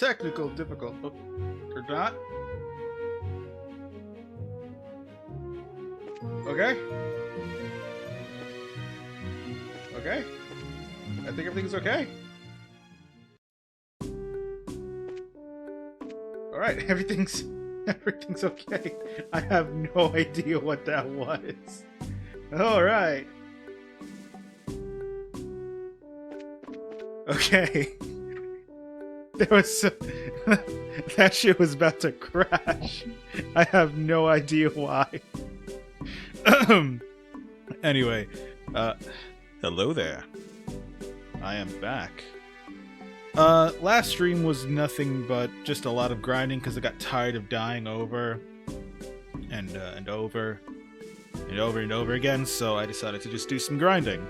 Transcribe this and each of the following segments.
technical difficult. Oh, or not. Okay. Okay. I think everything's okay. Alright, everything's okay. I have no idea what that was. Alright. Okay. There was that shit was about to crash. I have no idea why. Anyway, hello there. I am back. Last stream was nothing but just a lot of grinding because I got tired of dying over and over and over and over again, so I decided to just do some grinding.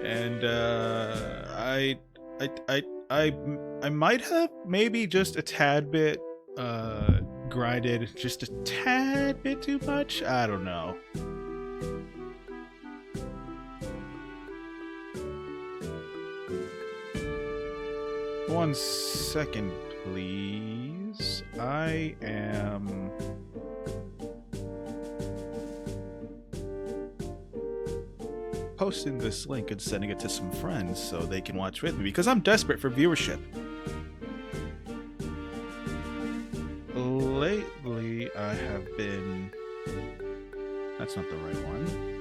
And I might have maybe just a tad bit grinded just a tad bit too much. I don't know. One second, please. I am posting this link and sending it to some friends so they can watch with me because I'm desperate for viewership. Lately, I have been... That's not the right one.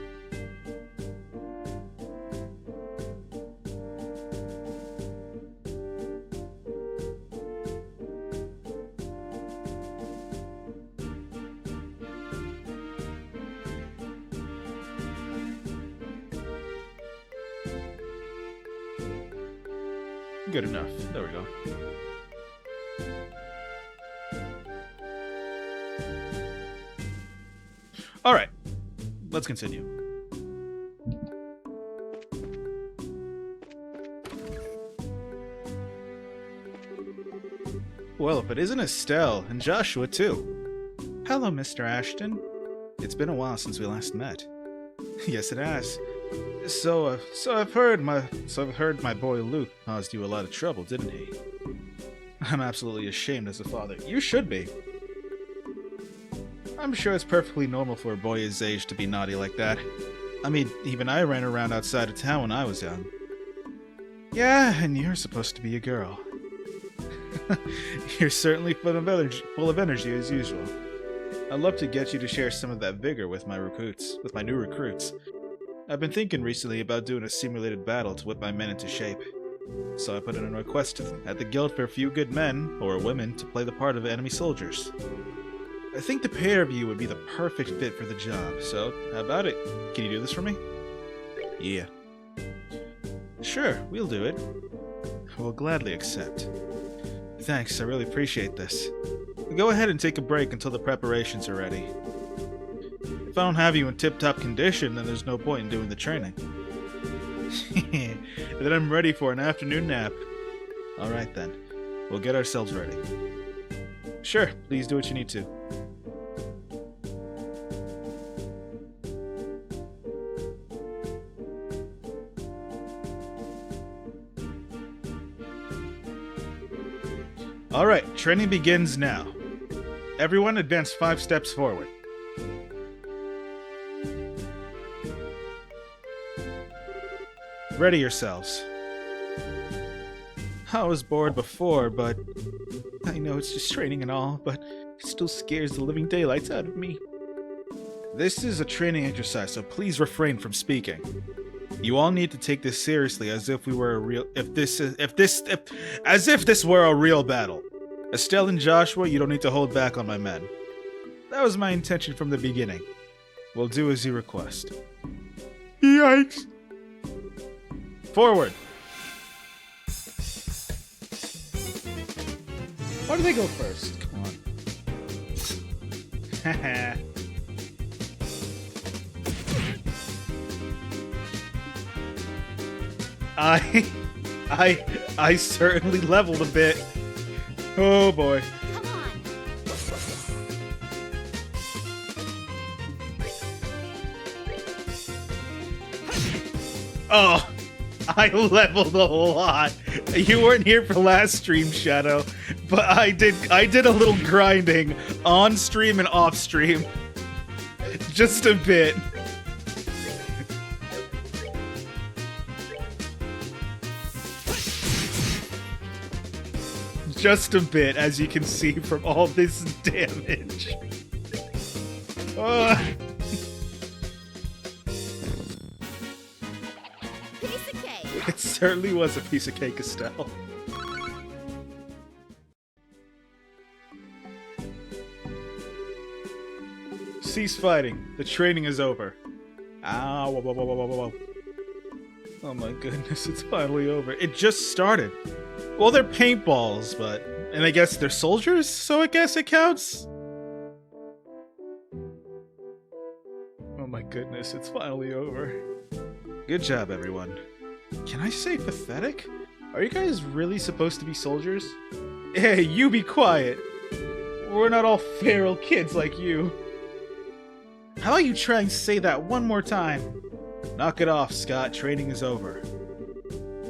Good enough. There we go. Alright. Let's continue. Well, if it isn't Estelle, and Joshua too. Hello, Mr. Ashton. It's been a while since we last met. Yes, it has. So I've heard my boy Luke caused you a lot of trouble, didn't he? I'm absolutely ashamed as a father. You should be. I'm sure it's perfectly normal for a boy his age to be naughty like that. I mean, even I ran around outside of town when I was young. Yeah, and you're supposed to be a girl. You're certainly full of energy as usual. I'd love to get you to share some of that vigor with my new recruits. I've been thinking recently about doing a simulated battle to whip my men into shape. So I put in a request at the guild for a few good men, or women, to play the part of enemy soldiers. I think the pair of you would be the perfect fit for the job, so how about it? Can you do this for me? Yeah. Sure, we'll do it. We'll gladly accept. Thanks, I really appreciate this. Go ahead and take a break until the preparations are ready. If I don't have you in tip-top condition, then there's no point in doing the training. Then I'm ready for an afternoon nap. Alright then, we'll get ourselves ready. Sure, please do what you need to. Alright, training begins now. Everyone advance 5 steps forward. Ready yourselves. I was bored before, but I know it's just training and all, but it still scares the living daylights out of me. This is a training exercise, so please refrain from speaking. You all need to take this seriously as if this were a real battle. Estelle and Joshua, you don't need to hold back on my men. That was my intention from the beginning. We'll do as you request. Yikes! Forward! Why do they go first? Come on. Haha. I certainly leveled a bit. Oh boy. Come on. Oh. I leveled a lot. You weren't here for last stream, Shadow, but I did a little grinding on stream and off stream. Just a bit. Just a bit, as you can see from all this damage. Piece of cake. It certainly was a piece of cake, Estelle. Cease fighting. The training is over. Ow, whoa, whoa, whoa, whoa, whoa. Oh my goodness, it's finally over. It just started. Well, they're paintballs, but... And I guess they're soldiers, so I guess it counts? Oh my goodness, it's finally over. Good job, everyone. Can I say pathetic? Are you guys really supposed to be soldiers? Hey, you be quiet. We're not all feral kids like you. How about you try and say that one more time? Knock it off, Scott. Training is over.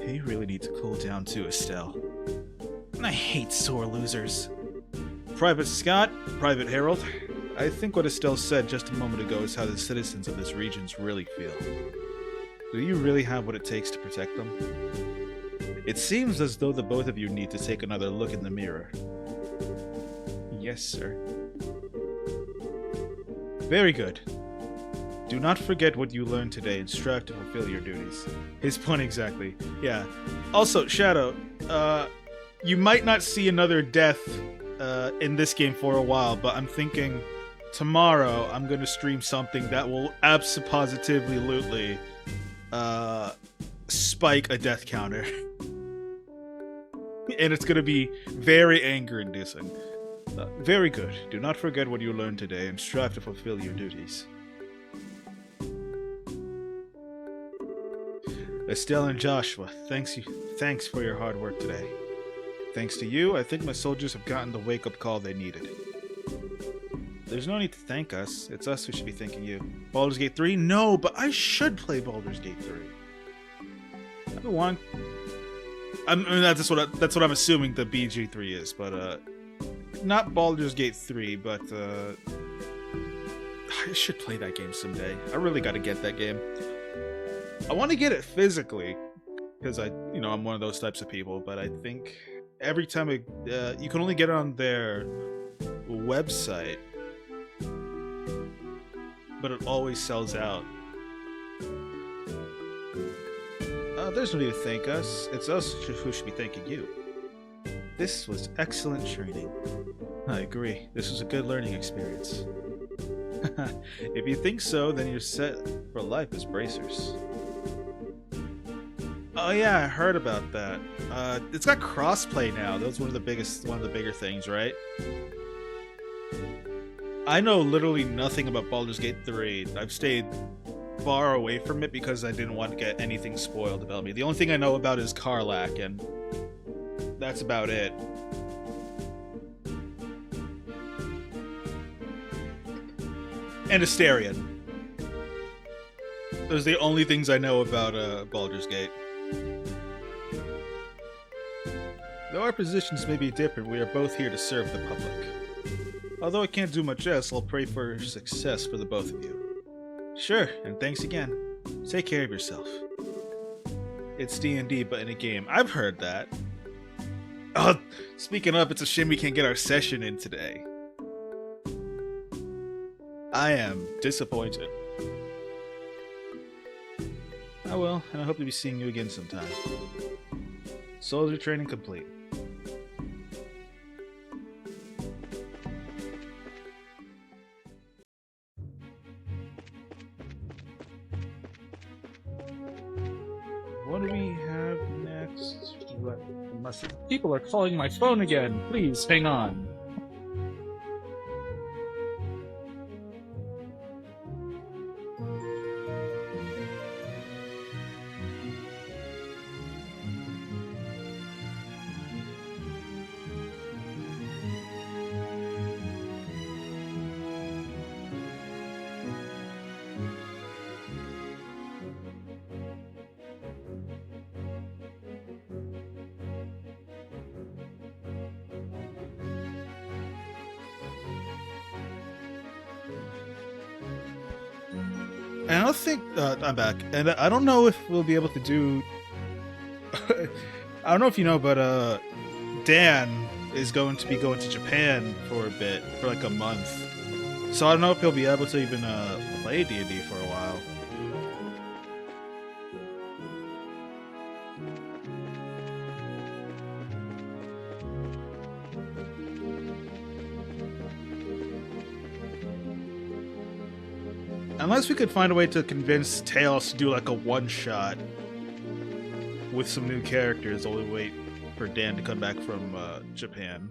You really need to cool down too, Estelle. I hate sore losers. Private Scott, Private Harold, I think what Estelle said just a moment ago is how the citizens of this region really feel. Do you really have what it takes to protect them? It seems as though the both of you need to take another look in the mirror. Yes, sir. Very good. Do not forget what you learned today and strive to fulfill your duties. His point exactly. Yeah. Also, Shadow, you might not see another death in this game for a while, but I'm thinking tomorrow I'm going to stream something that will absolutely spike a death counter. And it's going to be very anger-inducing. Very good. Do not forget what you learned today and strive to fulfill your duties. Estelle and Joshua, thanks for your hard work today. Thanks to you, I think my soldiers have gotten the wake-up call they needed. There's no need to thank us. It's us who should be thanking you. Baldur's Gate 3? No, but I should play Baldur's Gate 3. I've been wanting... I mean, that's what I'm assuming the BG3 is, but not Baldur's Gate 3, but I should play that game someday. I really gotta get that game. I want to get it physically, because I'm one of those types of people, but I think every time you can only get it on their website, but it always sells out. There's no need to thank us. It's us who should be thanking you. This was excellent training. I agree. This was a good learning experience. If you think so, then you're set for life as bracers. Oh yeah, I heard about that. It's got crossplay now. That was one of the bigger things, right? I know literally nothing about Baldur's Gate 3. I've stayed far away from it because I didn't want to get anything spoiled about me. The only thing I know about is Karlach, and that's about it. And Astarion. Those are the only things I know about Baldur's Gate. Though our positions may be different, we are both here to serve the public. Although I can't do much else, I'll pray for success for the both of you. Sure, and thanks again. Take care of yourself. It's D&D, but in a game. I've heard that. Oh, speaking of, it's a shame we can't get our session in today. I am disappointed. Oh well, and I hope to be seeing you again sometime. Soldier training complete. What do we have next? People are calling my phone again. Please, hang on. And I don't think I'm back, and I don't know if we'll be able to do. I don't know if you know, but Dan is going to be going to Japan for a bit, for like a month. So I don't know if he'll be able to even play D&D for a while. Unless we could find a way to convince Tails to do like a one-shot with some new characters while we wait for Dan to come back from Japan.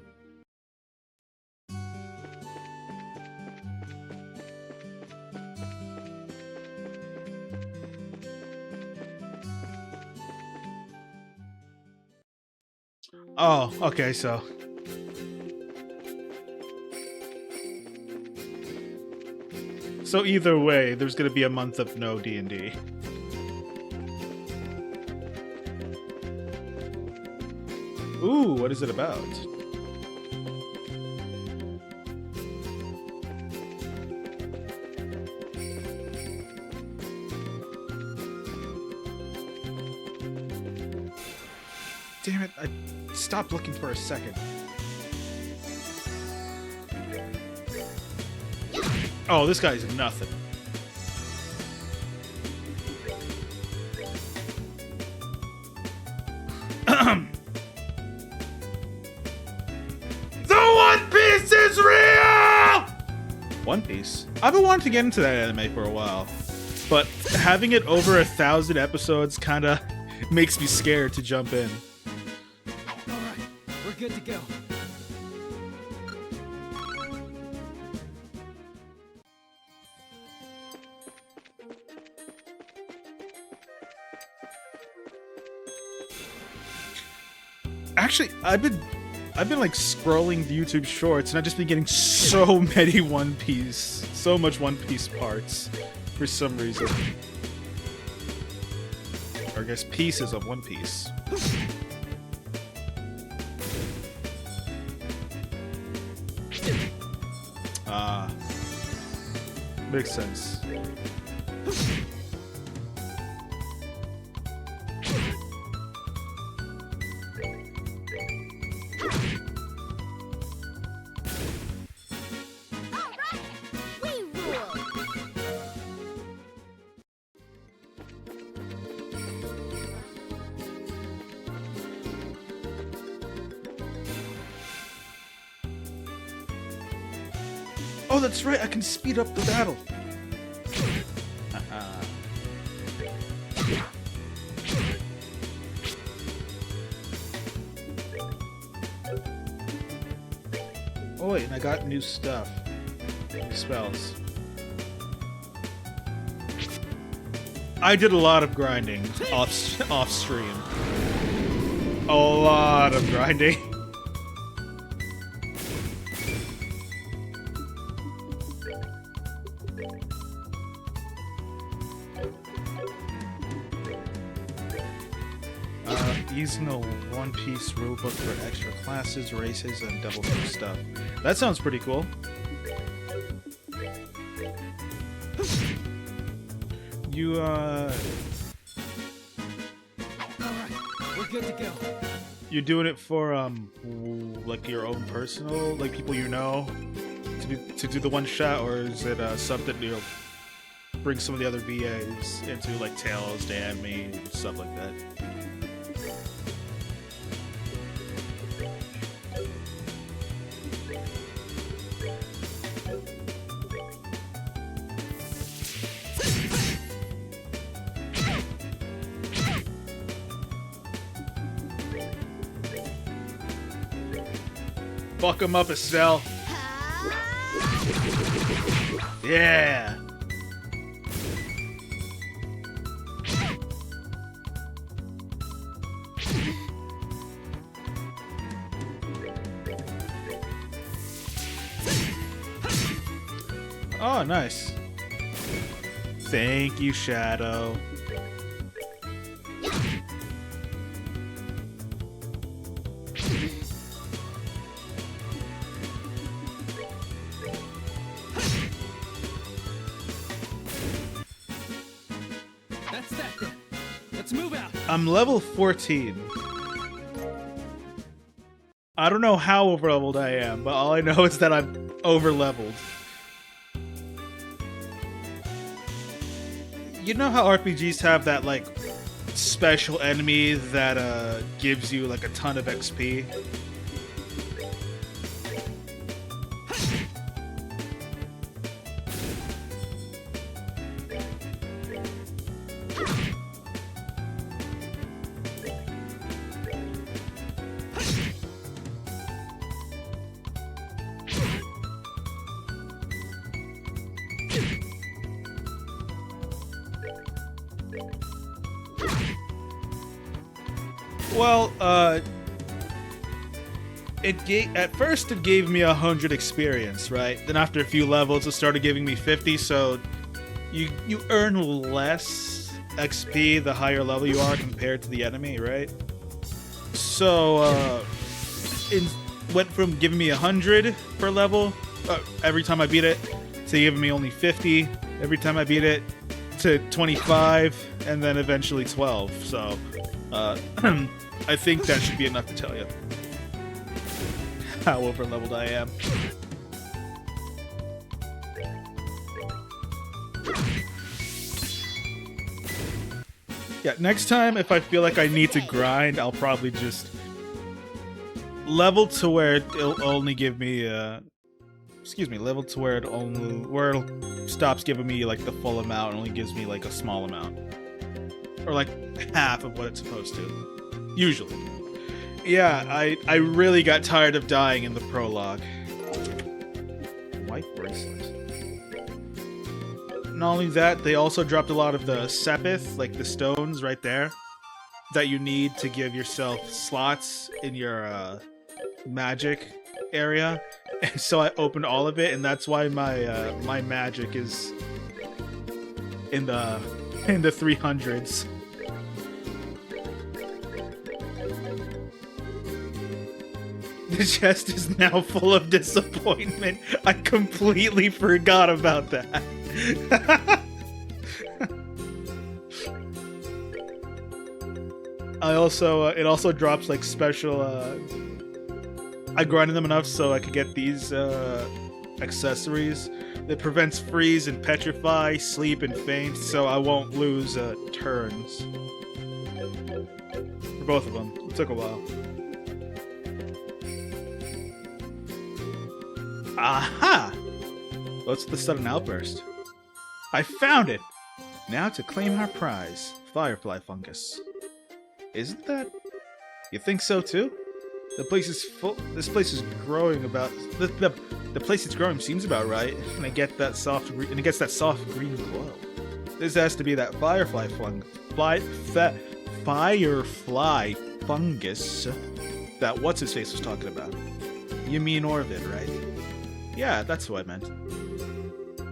Oh, okay, so... So either way, there's gonna be a month of no D&D. Ooh, what is it about? Damn it, I stopped looking for a second. Oh, this guy's nothing. The One Piece is real! One Piece? I've been wanting to get into that anime for a while, but having it over 1,000 episodes kinda makes me scared to jump in. Alright, we're good to go. Actually, I've been like scrolling the YouTube shorts, and I've just been getting so many One Piece, so much One Piece parts, for some reason. Or I guess pieces of One Piece. Ah, makes sense. Oh, that's right, I can speed up the battle. Oh wait, and I got new stuff. New spells. I did a lot of grinding off stream. A lot of grinding. Using a One Piece rulebook for extra classes, races, and double jump stuff. That sounds pretty cool. You, Alright, we're good to go. you're doing it for, like your own personal, like people you know, to do the one shot, or is it, something, you know, bring some of the other VAs into, like, Tails, Dan, me, stuff like that? Fuck him up, Estelle. Yeah. Oh, nice. Thank you, Shadow. Let's move out. I'm level 14. I don't know how overleveled I am, but all I know is that I'm overleveled. You know how RPGs have that, like, special enemy that gives you, like, a ton of XP? Well, at first it gave me 100 experience, right? Then after a few levels, it started giving me 50. So you earn less XP the higher level you are compared to the enemy, right? So it went from giving me 100 per level every time I beat it to giving me only 50 every time I beat it to 25 and then eventually 12. So I think that should be enough to tell you how overleveled I am. Yeah, next time if I feel like I need to grind, I'll probably just level to where it'll only give me level to where it'll stops giving me like the full amount and only gives me like a small amount. Or like half of what it's supposed to. Usually. Yeah, I really got tired of dying in the prologue. White bracelet. Not only that, they also dropped a lot of the sepith, like the stones right there, that you need to give yourself slots in your magic area. And so I opened all of it, and that's why my my magic is in the 300s. The chest is now full of disappointment. I completely forgot about that. It also drops like special. I grinded them enough so I could get these accessories that prevents freeze and petrify, sleep and faint, so I won't lose turns. For both of them, it took a while. Aha! What's the sudden outburst? I found it! Now to claim our prize, firefly fungus. Isn't that? You think so too? The place is full. This place is growing about. The place it's growing seems about right, and it gets that soft green glow. This has to be that firefly fungus that what's his face was talking about. You mean Orvid, right? Yeah, that's who I meant.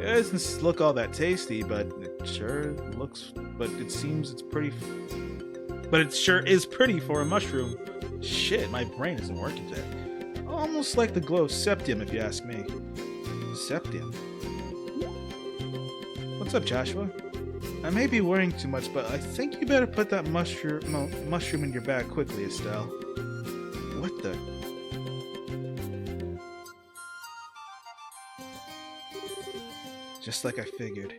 It doesn't look all that tasty, but it sure looks. But it seems it's pretty. But it sure is pretty for a mushroom. Shit, my brain isn't working today. Almost like the glow of septium, if you ask me. Septium. What's up, Joshua? I may be worrying too much, but I think you better put that mushroom in your bag quickly, Estelle. What the? Just like I figured.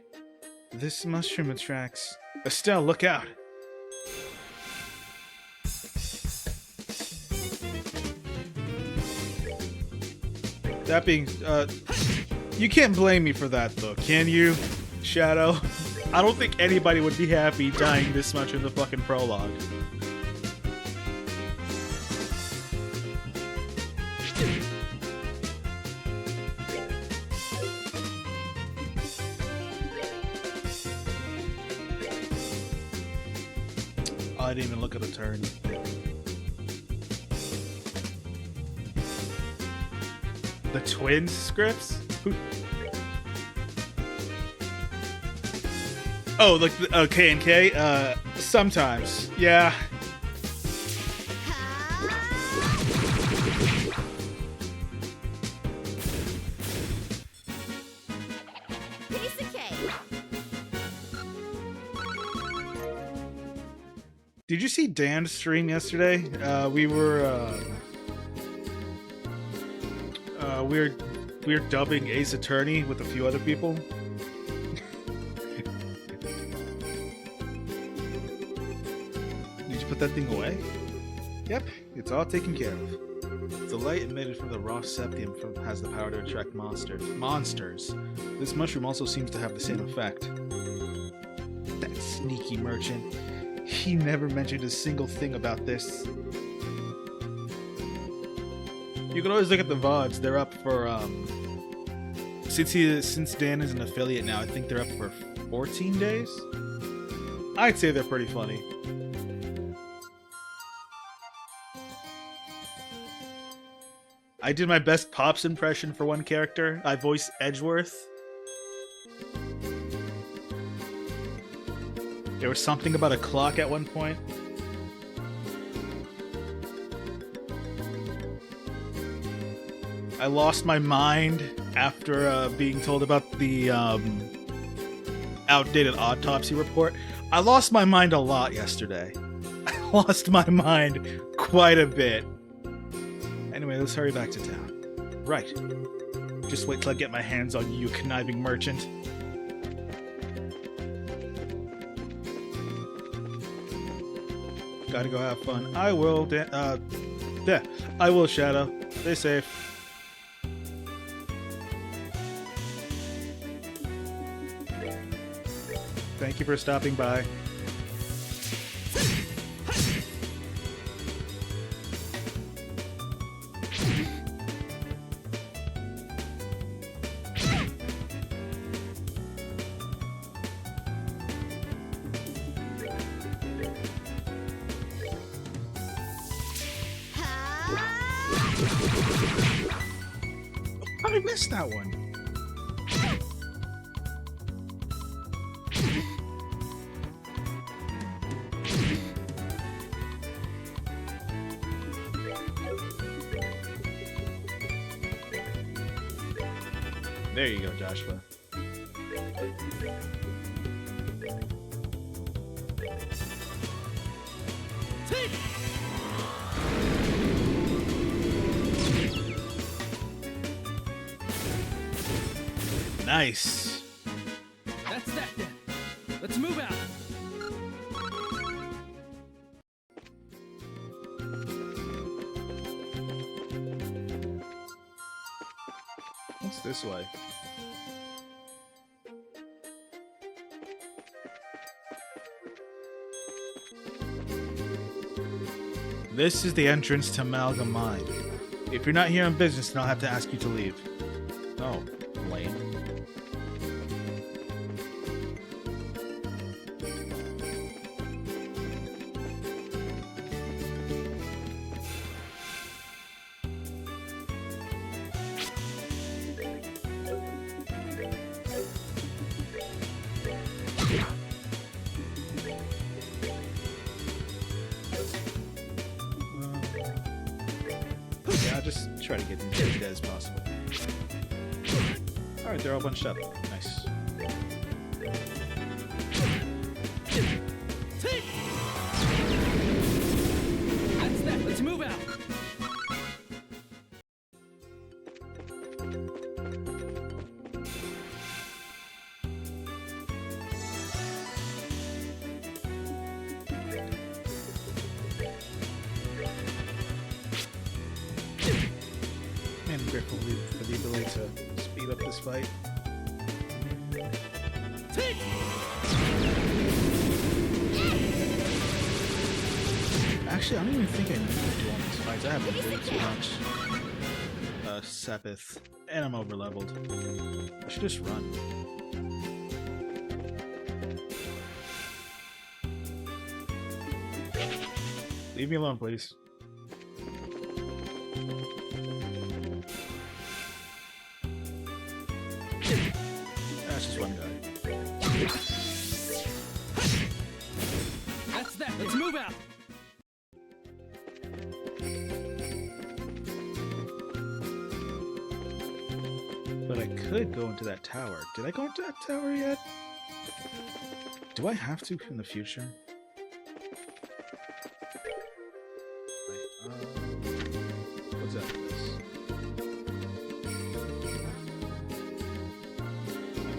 This mushroom attracts... Estelle, look out! That being... you can't blame me for that, though, can you, Shadow? I don't think anybody would be happy dying this much in the fucking prologue. I didn't even look at the turn. The twin scripts? Oh, like the K and K? Sometimes. Yeah. Piece of cake. Did you see Dan's stream yesterday? We were dubbing Ace Attorney with a few other people. Did you put that thing away? Yep, it's all taken care of. The light emitted from the raw septium has the power to attract monsters. This mushroom also seems to have the same effect. That sneaky merchant. He never mentioned a single thing about this. You can always look at the VODs. They're up for, since Dan is an affiliate now, I think they're up for 14 days? I'd say they're pretty funny. I did my best Pops impression for one character. I voiced Edgeworth. There was something about a clock at one point. I lost my mind after being told about the outdated autopsy report. I lost my mind a lot yesterday. I lost my mind quite a bit. Anyway, let's hurry back to town. Right. Just wait till I get my hands on you, conniving merchant. Gotta go have fun. I will, yeah, I will, Shadow. Stay safe. Thank you for stopping by. How did I miss that one? There you go, Joshua. Nice. That's that then. Let's move out. What's this way? This is the entrance to Amalgam Mine. If you're not here on business, then I'll have to ask you to leave. Oh, lame. Yeah, I'll just try to get them as dead as possible. Alright, they're all bunched up. Nice. That's that. Let's move out. Man, I'm grateful for the ability to speed up this fight. Actually, I don't even think I need to do all these fights. I have way too much Sepith, and I'm over leveled. I should just run. Leave me alone, please. That's just one guy. That's that. Let's move out. But I could go into that tower. Did I go into that tower yet? Do I have to in the future?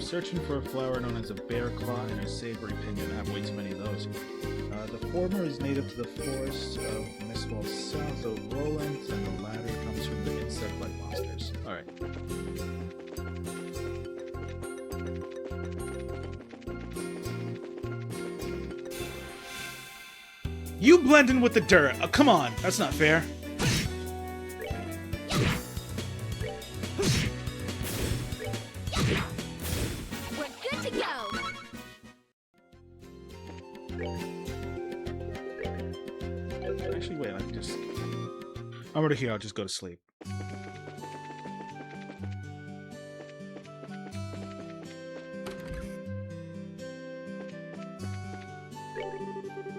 searching for a flower known as a bear claw and a savory pinion. I have way too many of those. The former is native to the forests of Mistwall south of Roland, and the latter comes from the insect-like monsters. Alright. You blend in with the dirt. Oh, come on, that's not fair. We're good to go. Actually, wait, I can just... I'm already here, I'll just go to sleep.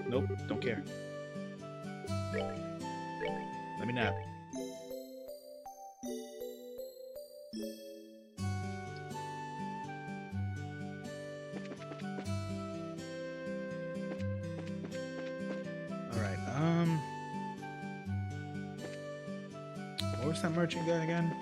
Nope, don't care. Let me nap. Alright, what was that merchant guy again?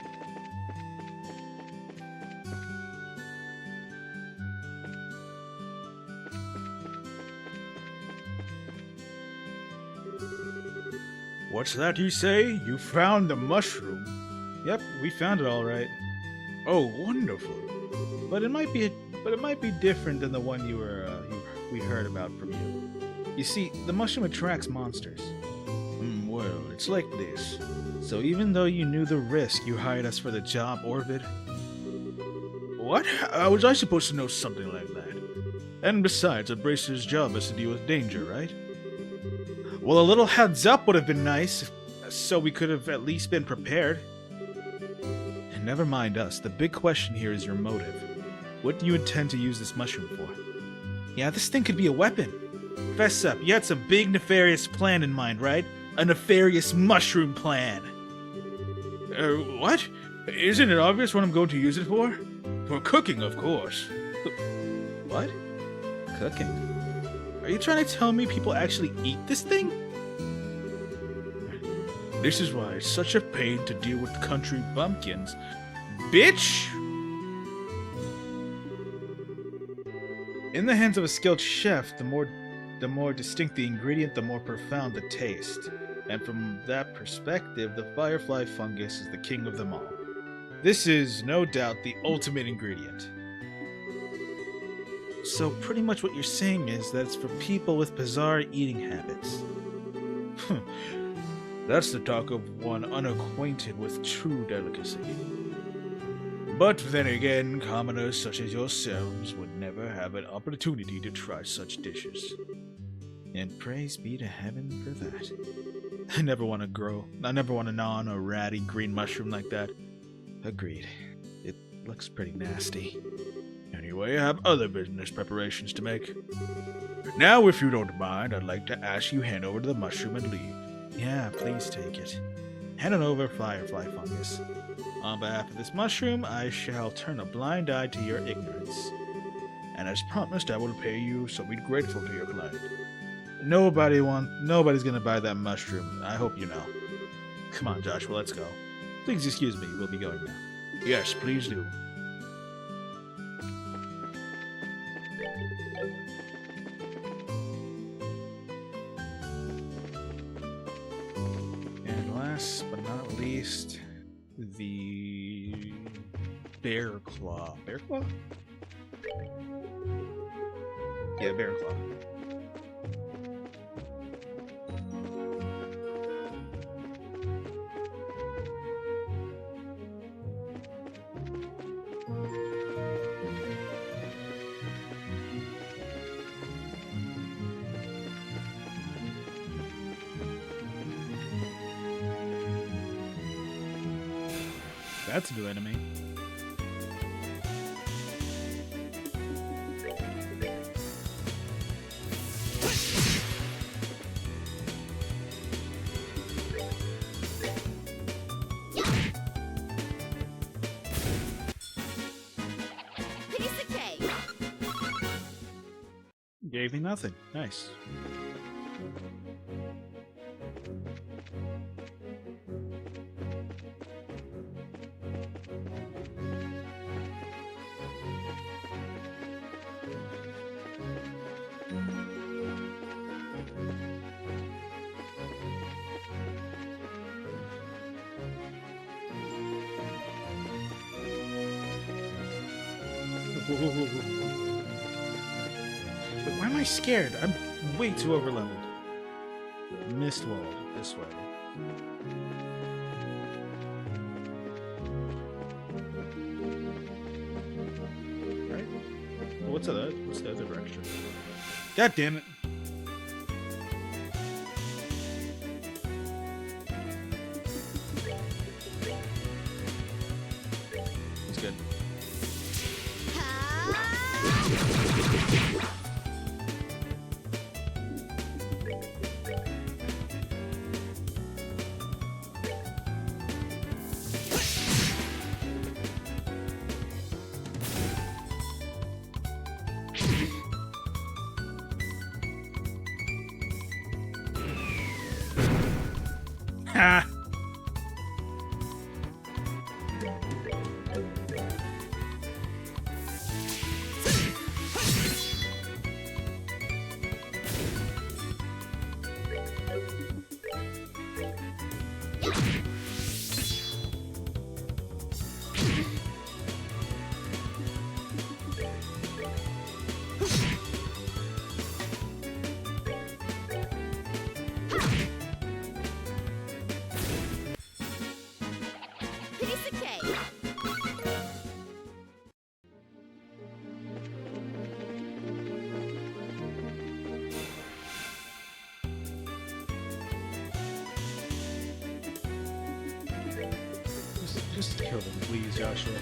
What's that you say? You found the mushroom? Yep, we found it all right. Oh, wonderful. But it might be different than the one we heard about from you. You see, the mushroom attracts monsters. Well, it's like this. So even though you knew the risk, you hired us for the job, Orvid? What? How was I supposed to know something like that? And besides, a bracer's job is to deal with danger, right? Well, a little heads up would have been nice, so we could have at least been prepared. And never mind us, the big question here is your motive. What do you intend to use this mushroom for? Yeah, this thing could be a weapon. Fess up, you had some big nefarious plan in mind, right? A nefarious mushroom plan. What? Isn't it obvious what I'm going to use it for? For cooking, of course. What? Cooking? Are you trying to tell me people actually eat this thing? This is why it's such a pain to deal with country bumpkins. Bitch! In the hands of a skilled chef, the more distinct the ingredient, the more profound the taste. And from that perspective, the firefly fungus is the king of them all. This is, no doubt, the ultimate ingredient. So pretty much what you're saying is that it's for people with bizarre eating habits. That's the talk of one unacquainted with true delicacy. But then again, commoners such as yourselves would never have an opportunity to try such dishes. And praise be to heaven for that. I never want to gnaw on a ratty green mushroom like that. Agreed. It looks pretty nasty. Anyway, I have other business preparations to make. Now, if you don't mind, I'd like to ask you hand over the mushroom and leave. Yeah, please take it. Hand it over, firefly fungus. On behalf of this mushroom, I shall turn a blind eye to your ignorance. And as promised, I will pay you, so be grateful to your client. Nobody's gonna buy that mushroom. I hope you know. Come on, Joshua, let's go. Please excuse me, we'll be going now. Yes, please do. And last but not least, the bear claw. Bear claw? Yeah, bear claw. That's a new enemy. Piece of cake. Gave me nothing. Nice. Whoa, whoa, whoa, whoa. But why am I scared? I'm way too overleveled. Mist wall this way. Right? Well, what's the other direction? God damn it! It's good. Ha! Piece of cake. Just kill them, please, Joshua.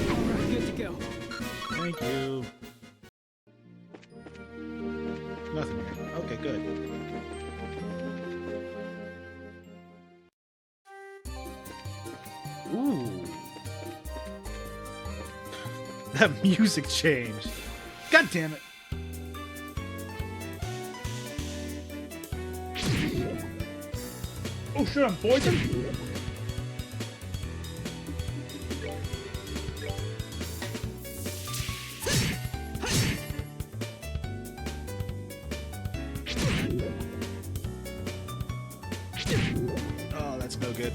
Alright, good to go. Thank you. Nothing here. Okay, good. Ooh. That music changed. God damn it. Oh shit, I'm poisoned? Oh, that's no good.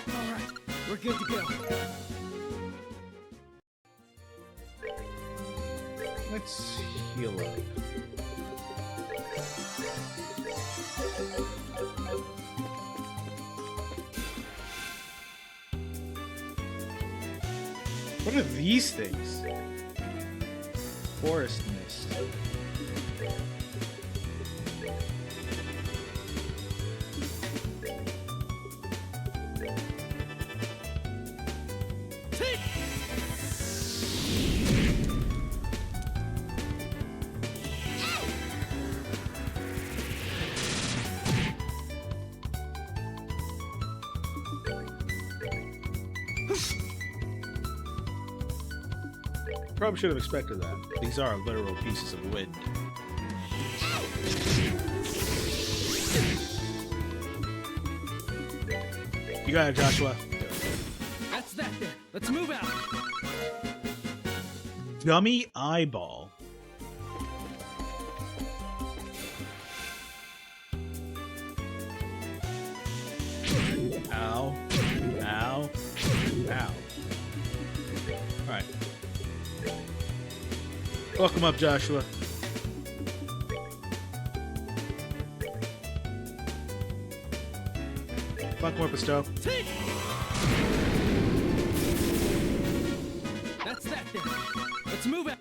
Alright, we're good to go. Let's heal up. What are these things? Forest mist. Probably should have expected that. These are literal pieces of wind. You got it, Joshua. That's that then. Let's move out. Gummy eyeball. Ow. Ow. Ow. Alright. Welcome up, Joshua. Fuck more bestow. That's that then. Let's move out.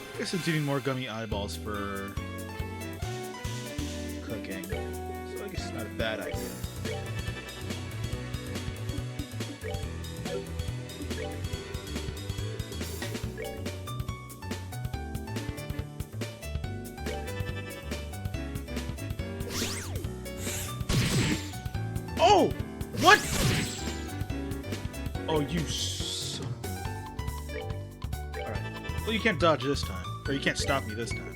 I guess I'm doing more gummy eyeballs for cooking. So I guess it's not a bad idea. No! What? Oh, you son. Alright. Well, you can't dodge this time. Or you can't stop me this time.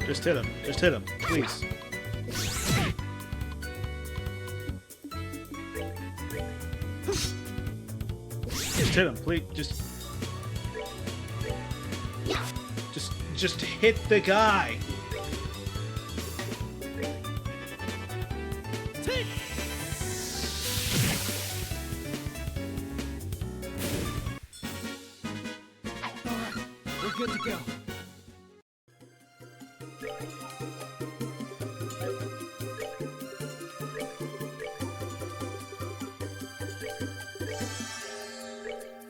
Just hit him. Just hit him. Please. Just hit him, please. Just hit the guy. We're good to go.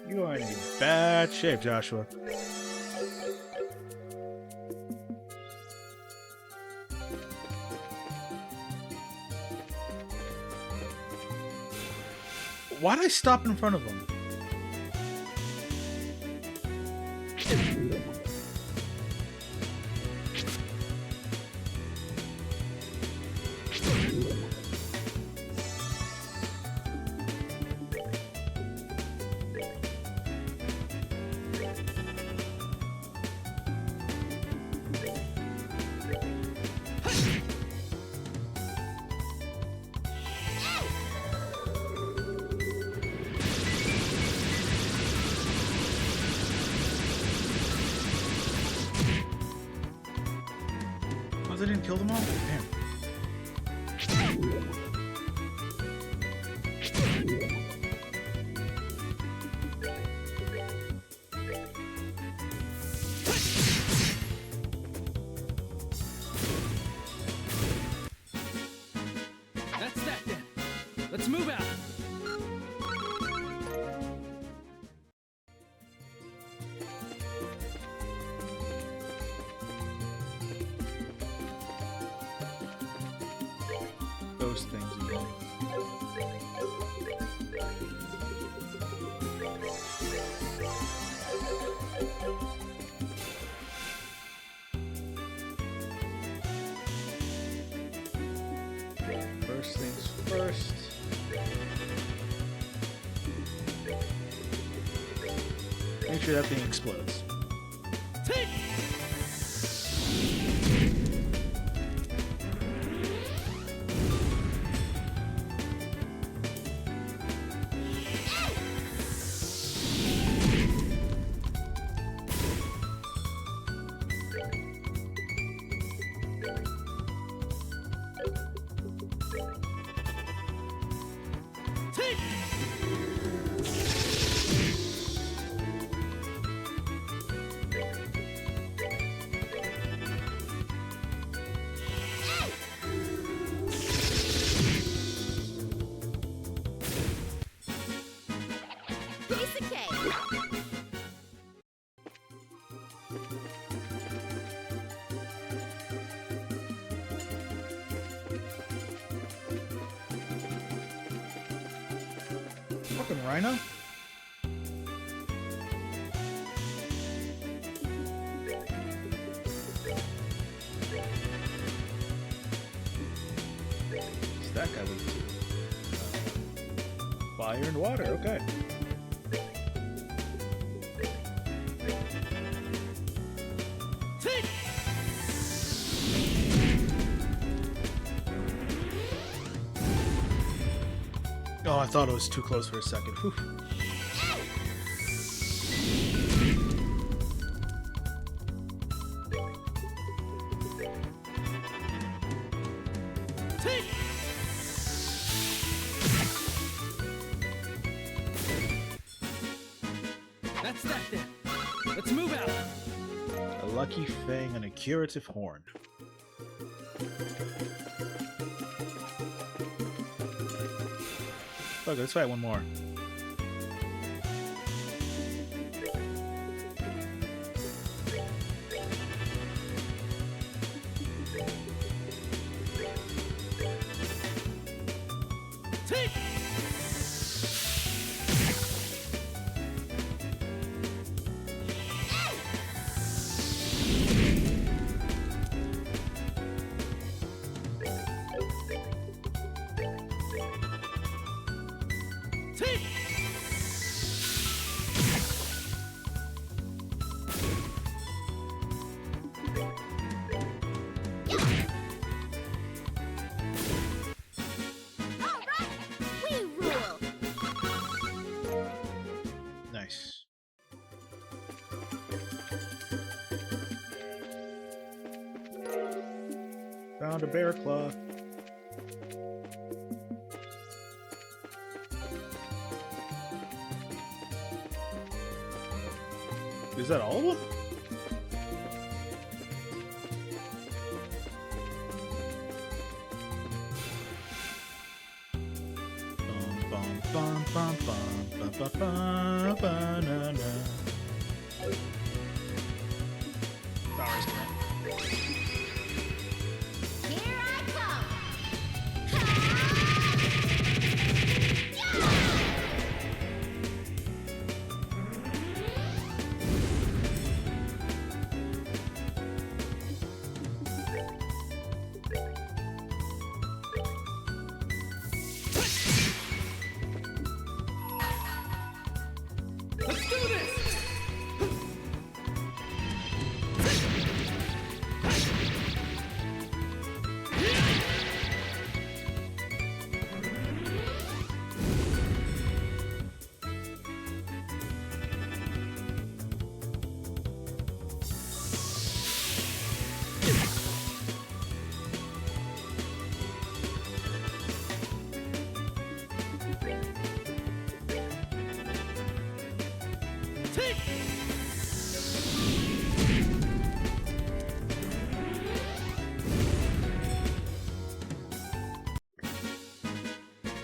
You are in bad shape, Joshua. Why'd I stop in front of him? I didn't kill them all? Damn. That's that then. Let's move out. Those things again. First things first. Make sure that thing explodes. Piece of cake. Fucking rhino? What's that guy weak to? Fire and water, okay. Oh, I thought it was too close for a second. Whew. That's that then. Let's move out. A lucky fang and a curative horn. Okay, let's fight one more. found a bear claw. Is that all of them? Bum, bum, bum, bum, bum, bum, bum, banana. Flowers come Here I come. Let's do this!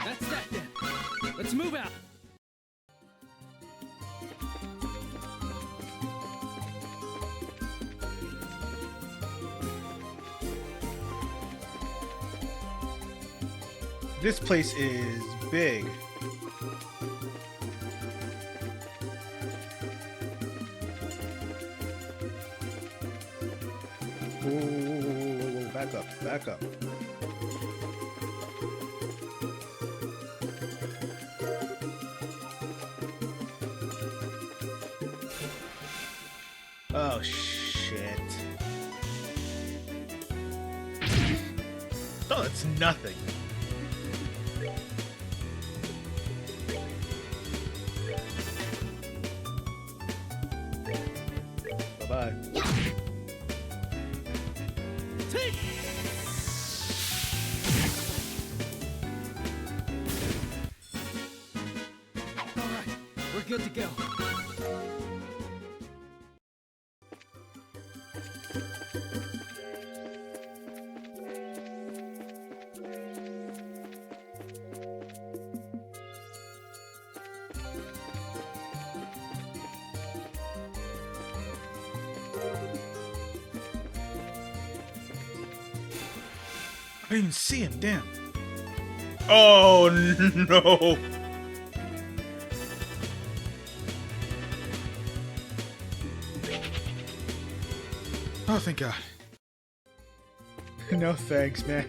That's that then. Let's move out. This place is big. Whoa, back up, back up. Oh, shit. Oh, it's nothing. Bye-bye. All right, we're good to go. I didn't even see him, damn. Oh, no. Oh, thank God. No thanks, man.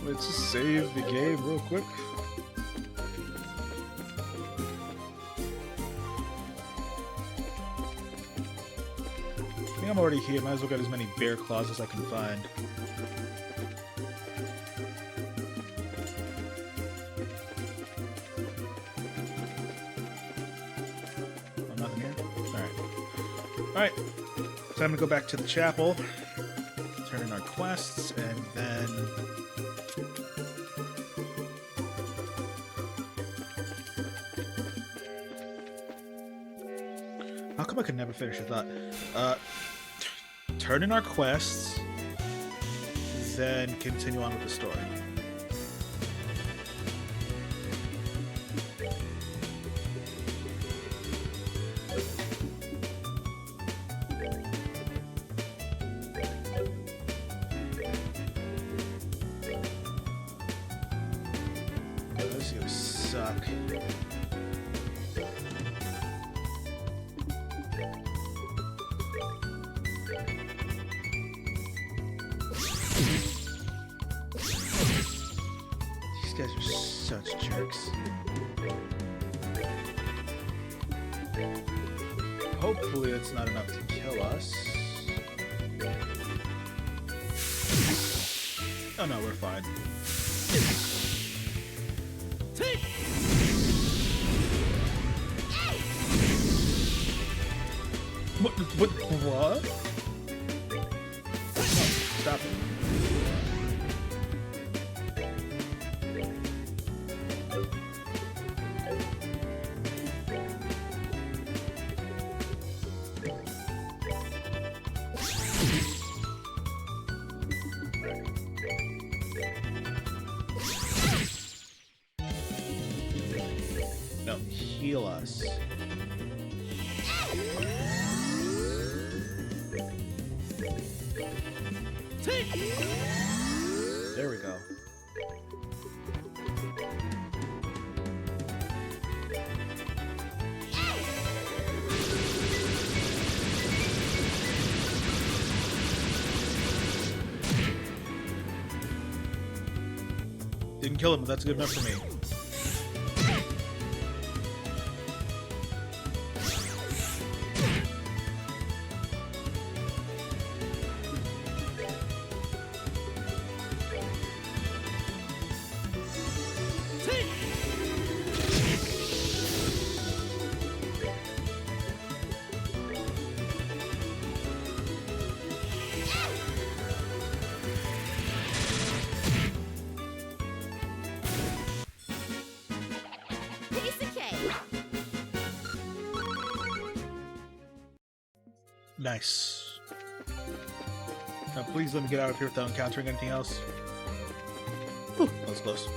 Let's just save the game real quick. I think I'm already here. Might as well get as many bear claws as I can find. Oh, nothing here? Alright. Alright. Time to go back to the chapel. Turn in our quests, and then... How come I could never finish a thought? Turn in our quests, then continue on with the story. Those you suck. These guys are such jerks. Hopefully it's not enough to kill us. Oh no, we're fine. What? stop it. No, heal us. There we go. Didn't kill him, but that's good enough for me. Piece of cake. Nice. Now please let me get out of here without encountering anything else. Whew, that was close.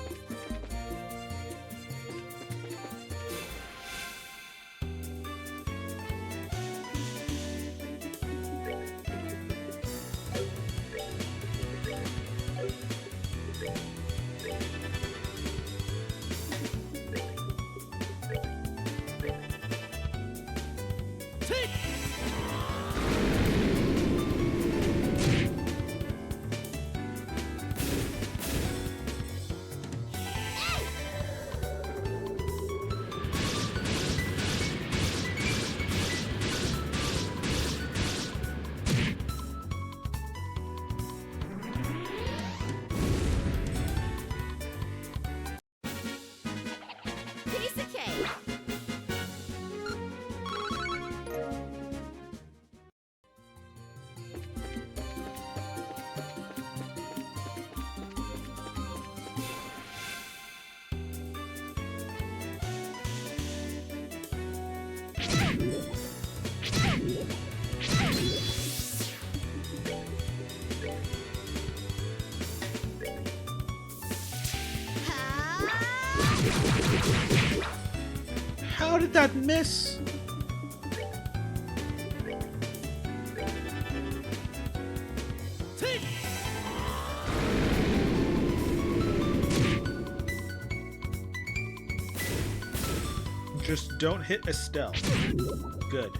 Piece of cake. How did that miss? Just don't hit Estelle. Good.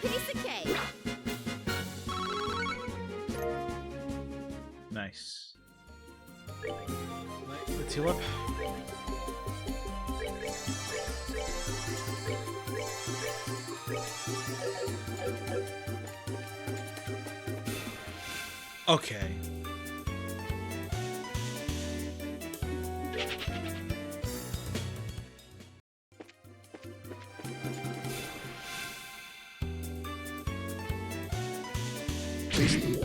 Piece of cake. Nice. Let's heal up. Okay.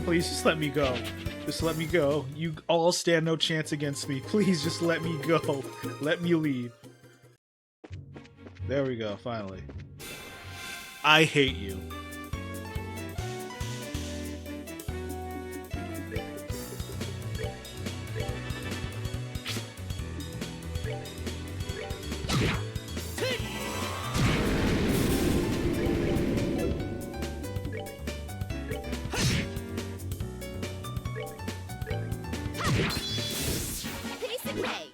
Please just let me go. Just let me go. You all stand no chance against me. Please just let me go. Let me leave. There we go, finally. I hate you. Piece of cake.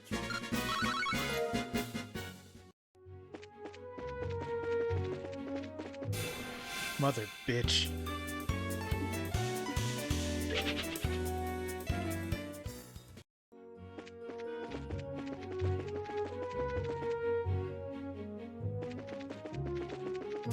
Mother bitch. All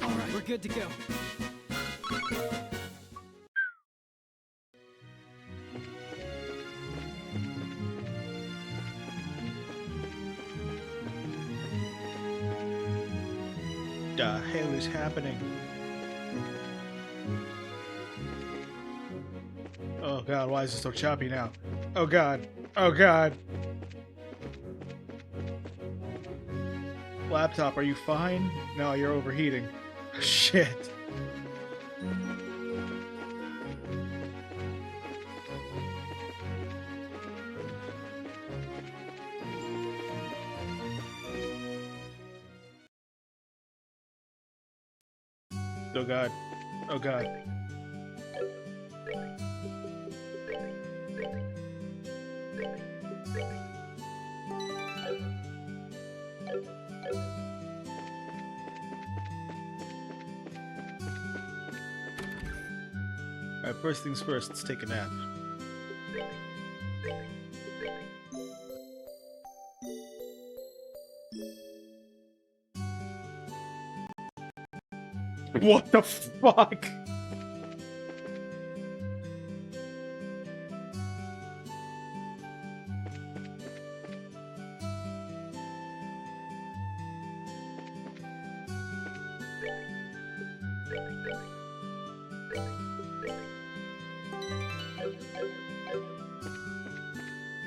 right, we're good to go. The hell is happening? Oh god, why is it so choppy now? Oh god. Oh god. Laptop, are you fine? No, you're overheating. Shit. Oh god. Oh god. Alright, first things first, let's take a nap. What the fuck?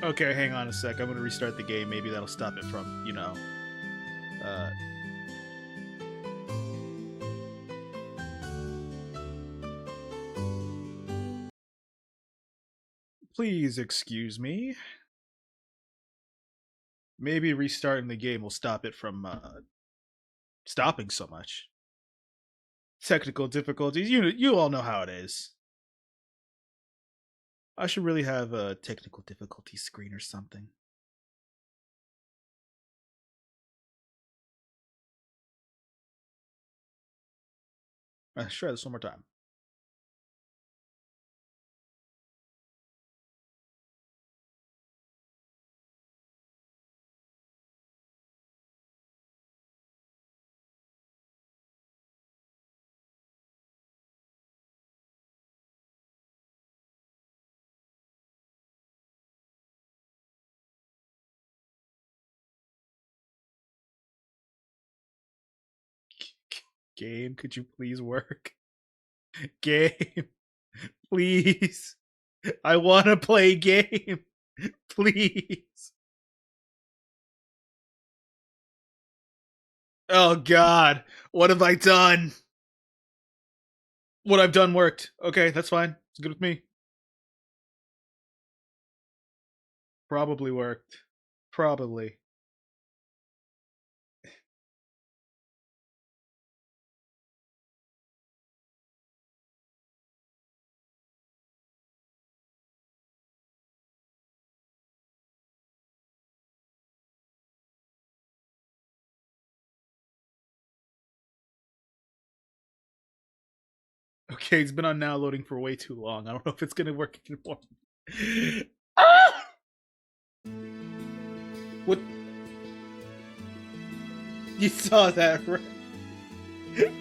Okay, hang on a sec. I'm gonna restart the game. Maybe that'll stop it from, you know, uh... Please excuse me. Maybe restarting the game will stop it from, stopping so much. Technical difficulties. You all know how it is. I should really have a technical difficulty screen or something. Let's try this one more time. Game, could you please work? Game, please. I want to play game. Please. Oh god. What have I done? What I've done worked. Okay, that's fine. It's good with me. Probably worked. Probably. Okay, it's been on now loading for way too long. I don't know if it's gonna work anymore. Ah! What? You saw that, right?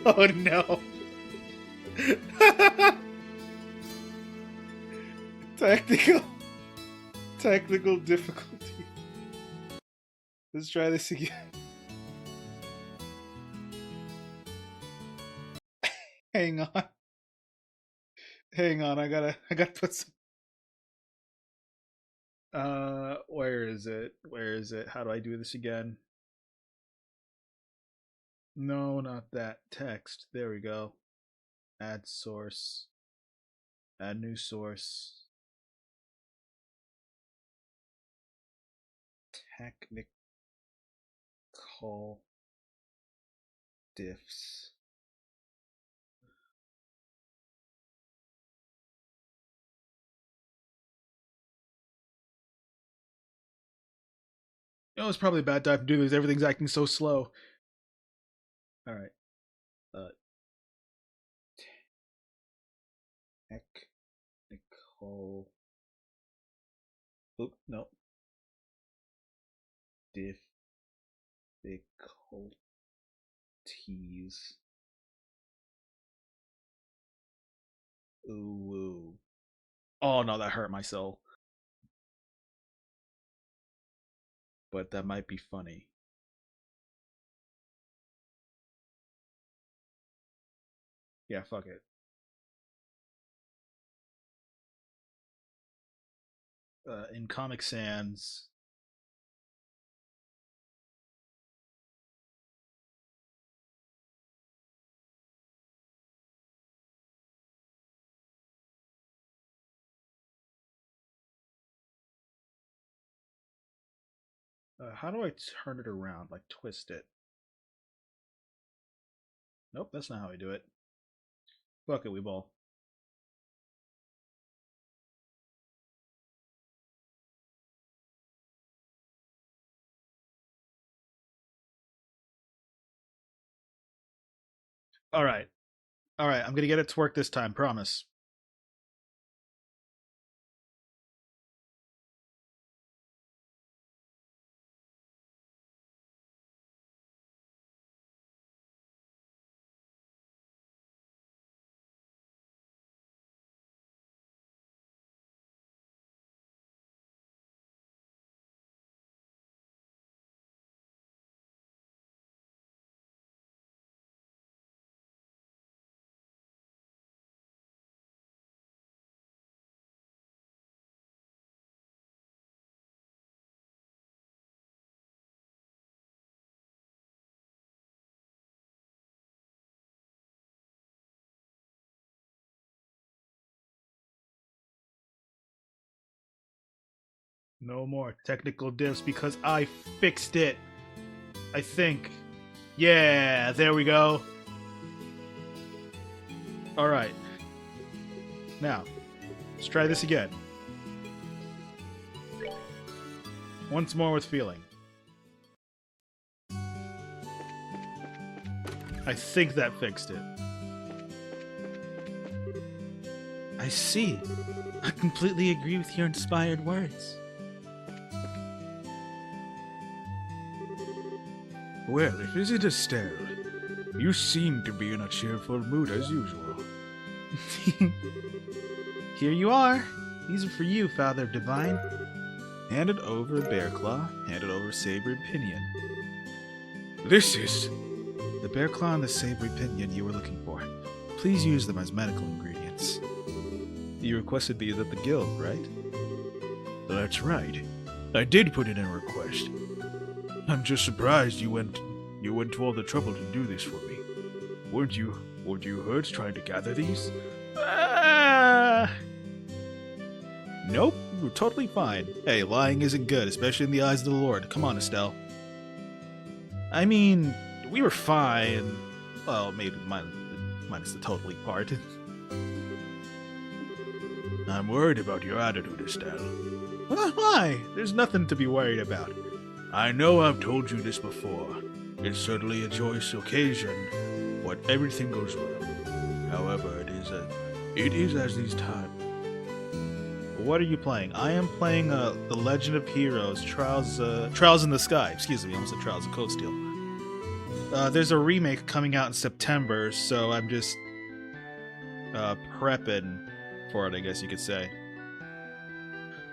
Oh no. Technical. Technical difficulty. Let's try this again. Hang on. Hang on, I gotta put some where is it? Where is it? How do I do this again? No, not that. Text. There we go. Add source. Add new source. Technical diffs. You know, it's probably a bad time to do this. Everything's acting so slow. Alright. Technical. Oop, no. Difficulties. Ooh. Oh no, that hurt my soul. But that might be funny. Yeah, fuck it. In Comic Sans. How do I turn it around? Like twist it? Nope, that's not how I do it. Fuck it, we ball. Alright. Alright, I'm gonna get it to work this time, promise. No more technical diffs because I fixed it. I think. Yeah, there we go. Alright. Now, let's try this again. Once more with feeling. I think that fixed it. I see. I completely agree with your inspired words. Well, it isn't Estelle. You seem to be in a cheerful mood as usual. Here you are. These are for you, Father Divine. Hand it over, Bearclaw. Hand it over, Saber Pinion. This is... The Bearclaw and the Savory Pinion you were looking for. Please use them as medical ingredients. You requested these at the guild, right? That's right. I did put in a request. I'm just surprised you went to all the trouble to do this for me. Weren't you hurt trying to gather these? Nope, we're totally fine. Hey, lying isn't good, especially in the eyes of the Lord. Come on, Estelle. I mean, we were fine. Well, maybe minus the totally part. I'm worried about your attitude, Estelle. Why? There's nothing to be worried about. I know I've told you this before. It's certainly a joyous occasion, but everything goes well. However, it is as these times. What are you playing? I am playing The Legend of Heroes, Trials in the Sky. Excuse me, I almost said Trials of Cold Steel. There's a remake coming out in September, so I'm just prepping for it, I guess you could say.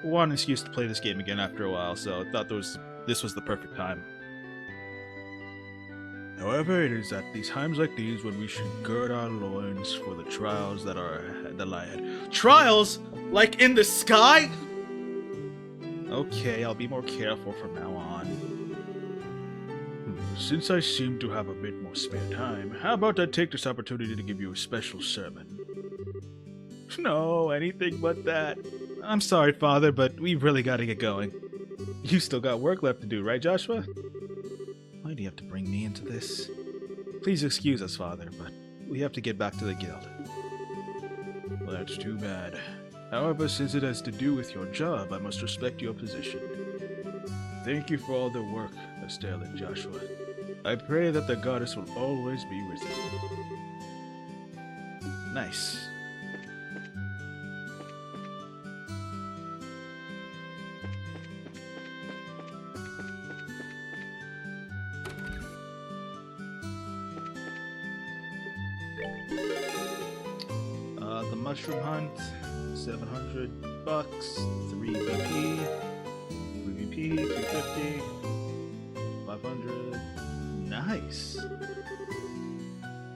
One excuse to play this game again after a while, so I thought this was the perfect time. However, it is at these times like these when we should gird our loins for the trials that lie ahead. Trials? Like in the sky? Okay, I'll be more careful from now on. Since I seem to have a bit more spare time, how about I take this opportunity to give you a special sermon? No, anything but that. I'm sorry, Father, but we've really got to get going. You still got work left to do, right, Joshua? Why do you have to bring me into this? Please excuse us, Father, but we have to get back to the guild. Well, that's too bad. However, since it has to do with your job, I must respect your position. Thank you for all the work, Estelle and Joshua. I pray that the goddess will always be with you. Nice. The mushroom hunt, $700, 3 VP, 3 VP, 250, 500. Nice.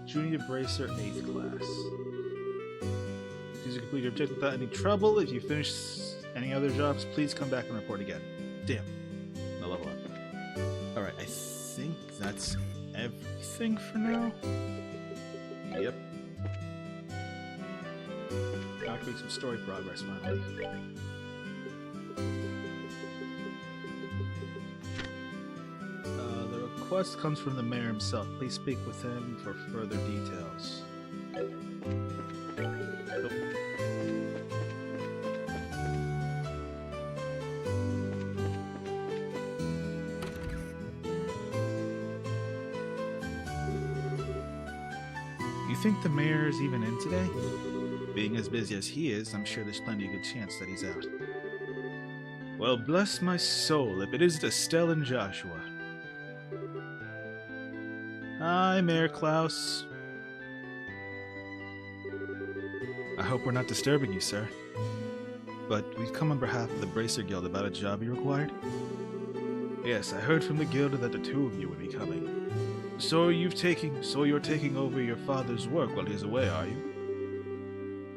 Junior Bracer, 8th class. Please complete your objective without any trouble. If you finish any other jobs, please come back and report again. Damn. No level up. Alright, I think that's everything for now. Yep. Now to make some story progress finally. The request comes from the mayor himself. Please speak with him for further details. You think the mayor is even in today? Being as busy as he is, I'm sure there's plenty of good chance that he's out. Well, bless my soul, if it isn't Estelle and Joshua. Hi, Mayor Klaus. I hope we're not disturbing you, sir. But we've come on behalf of the Bracer Guild about a job you required. Yes, I heard from the guild that the two of you would be coming. So you're taking over your father's work while he's away, are you?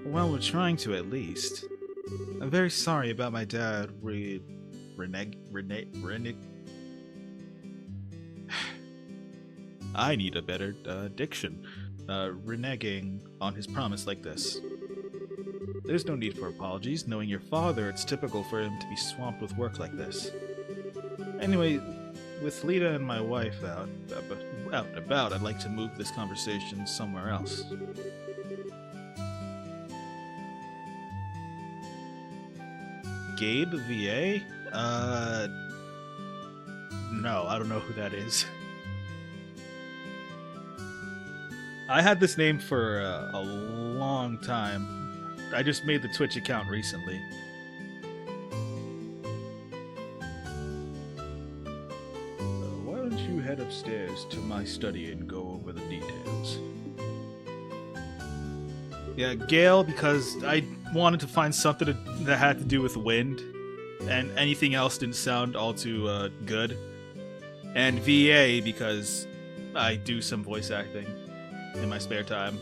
Well, we're trying to at least. I'm very sorry about my dad I need a better diction. Reneging on his promise like this. There's no need for apologies. Knowing your father, it's typical for him to be swamped with work like this. Anyway, with Lita and my wife out and about, I'd like to move this conversation somewhere else. Gabe VA? No, I don't know who that is. I had this name for a long time. I just made the Twitch account recently. Why don't you head upstairs to my study and go over the details? Yeah, Gale, because I wanted to find something that had to do with wind, and anything else didn't sound all too good. And VA, because I do some voice acting in my spare time.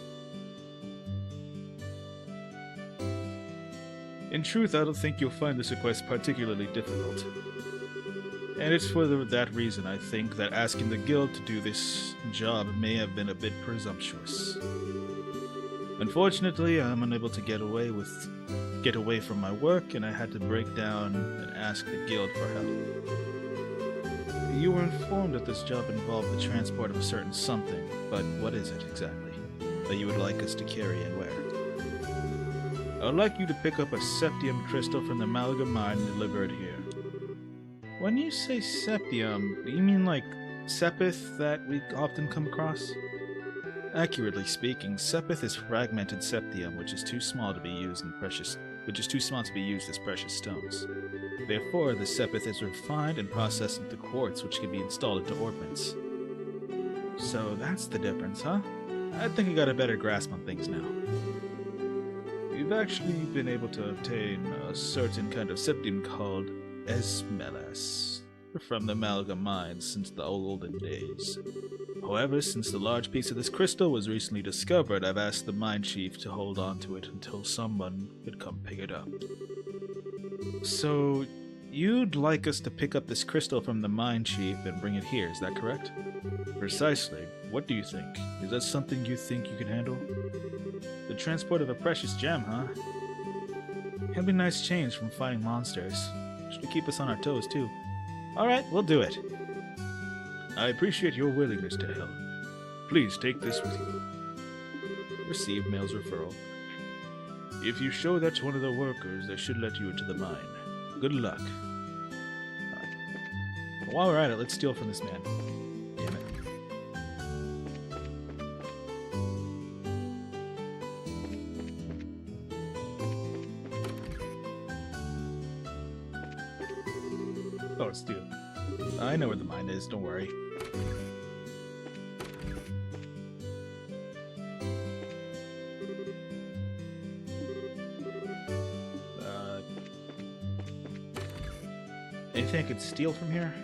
In truth, I don't think you'll find this request particularly difficult. And it's for that reason I think that asking the guild to do this job may have been a bit presumptuous. Unfortunately, I'm unable to get away from my work, and I had to break down and ask the guild for help. You were informed that this job involved the transport of a certain something, but what is it exactly that you would like us to carry and where? I would like you to pick up a septium crystal from the amalgam mine and deliver it here. When you say septium, do you mean like sepith that we often come across? Accurately speaking, sepith is fragmented septium, which is too small to be used as precious stones. Therefore, the sepith is refined and processed into quartz, which can be installed into orbments. So that's the difference, huh? I think I got a better grasp on things now. We've actually been able to obtain a certain kind of septium called Esmelas from the amalgam mines since the olden days. However, since the large piece of this crystal was recently discovered, I've asked the mine chief to hold on to it until someone could come pick it up. So, you'd like us to pick up this crystal from the mine chief and bring it here, is that correct? Precisely. What do you think? Is that something you think you can handle? The transport of a precious gem, huh? It'll be a nice change from fighting monsters. Should keep us on our toes, too. Alright, we'll do it. I appreciate your willingness to help. Please take this with you. Receive mail's referral. If you show that to one of the workers, they should let you into the mine. Good luck. But while we're at it, let's steal from this man. Damn it. Oh, it's steal. I know where the mine is, don't worry. Anything I could steal from here?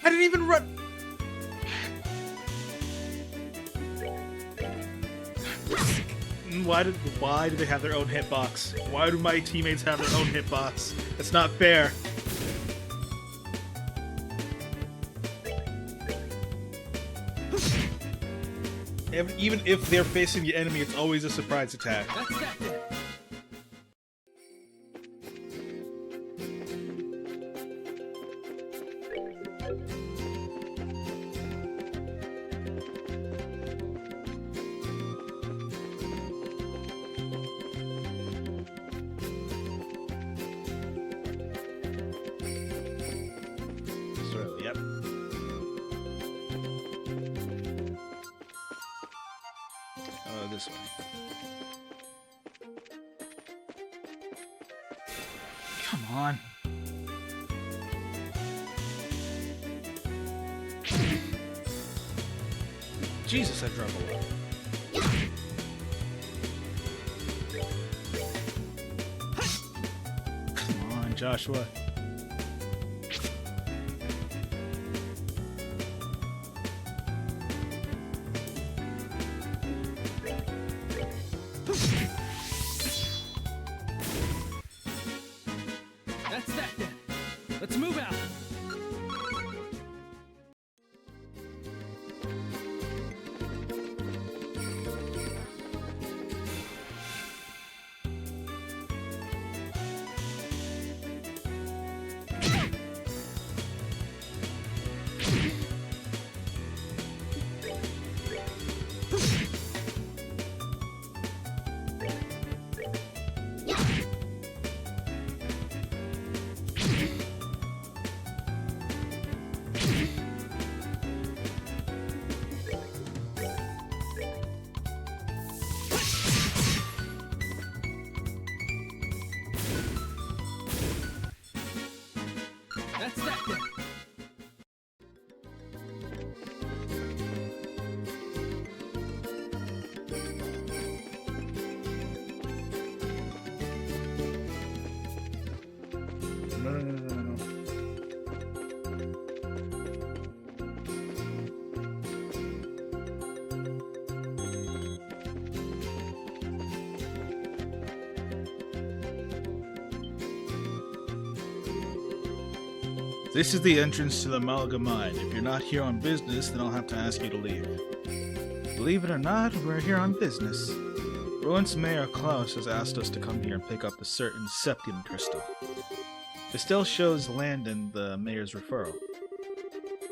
I didn't even run. Why do they have their own hitbox? Why do my teammates have their own hitbox? That's not fair. Even if they're facing the enemy, it's always a surprise attack. That's that then. Yep. Oh, this way. Come on. Jesus, I drove a lot. Come on, Joshua. That's that then. Let's move out. That's that then. No. This is the entrance to the Amalgam Mine. If you're not here on business, then I'll have to ask you to leave. Believe it or not, we're here on business. Ruin's Mayor Klaus has asked us to come here and pick up a certain Septium crystal. It still shows land in the mayor's referral.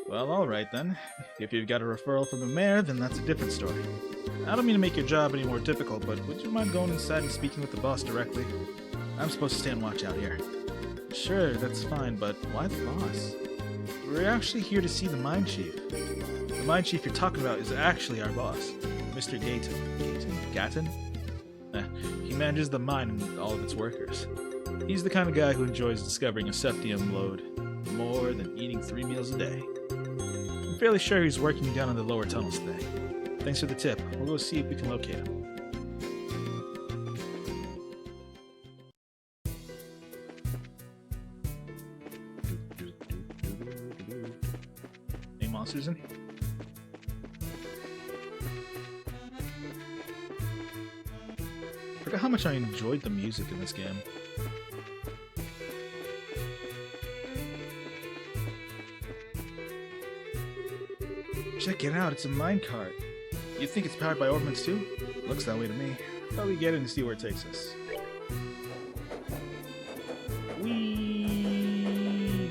Well, alright then. If you've got a referral from the mayor, then that's a different story. I don't mean to make your job any more difficult, but would you mind going inside and speaking with the boss directly? I'm supposed to stay and watch out here. Sure, that's fine, but why the boss? We're actually here to see the mine chief. The mine chief you're talking about is actually our boss, Mr. Gatton? He manages the mine and all of its workers. He's the kind of guy who enjoys discovering a septium lode more than eating 3 meals a day. I'm fairly sure he's working down in the lower tunnels today. Thanks for the tip. We'll go see if we can locate him. Any monsters in? Forgot how much I enjoyed the music in this game. Check it out, it's a minecart. You think it's powered by ornaments too? Looks that way to me. Thought we'd get in and see where it takes us. Whee!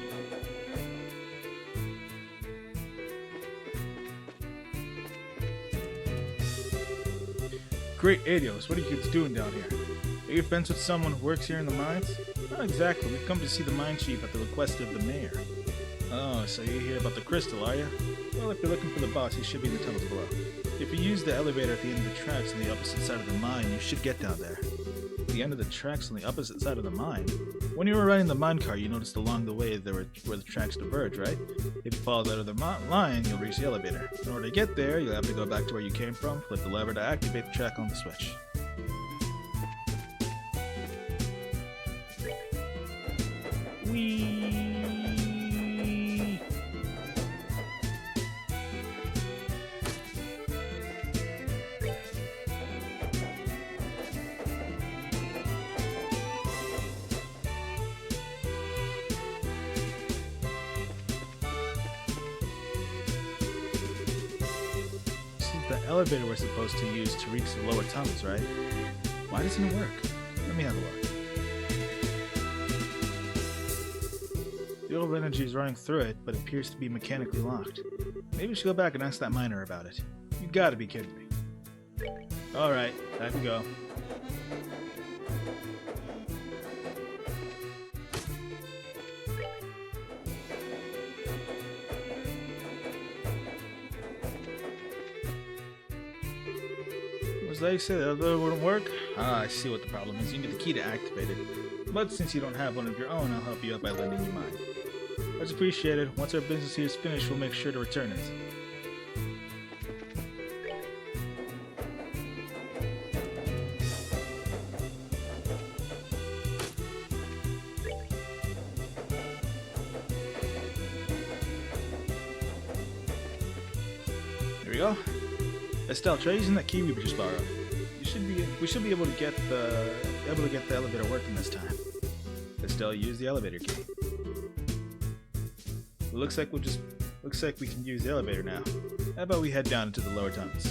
Great Adios, what are you kids doing down here? Are you friends with someone who works here in the mines? Not exactly, we've come to see the mine chief at the request of the mayor. Oh, so you're here about the crystal, are you? Well, if you're looking for the boss, he should be in the tunnels below. If you use the elevator at the end of the tracks on the opposite side of the mine, you should get down there. The end of the tracks on the opposite side of the mine? When you were riding the minecart, you noticed along the way where the tracks diverge, right? If you follow that other line, you'll reach the elevator. In order to get there, you'll have to go back to where you came from, flip the lever to activate the track on the switch. Whee! The elevator we're supposed to use to reach the lower tunnels, right? Why doesn't it work? Let me have a look. The old energy is running through it, but it appears to be mechanically locked. Maybe we should go back and ask that miner about it. You gotta be kidding me. Alright, time to go. Was that you said the elevator wouldn't work? Ah, I see what the problem is. You need the key to activate it. But since you don't have one of your own, I'll help you out by lending you mine. Much appreciated. Once our business here is finished, we'll make sure to return it. Here we go. Estelle, try using that key we just borrowed. We should be able to get the elevator working this time. Estelle, use the elevator key. Looks like we can use the elevator now. How about we head down into the lower tunnels?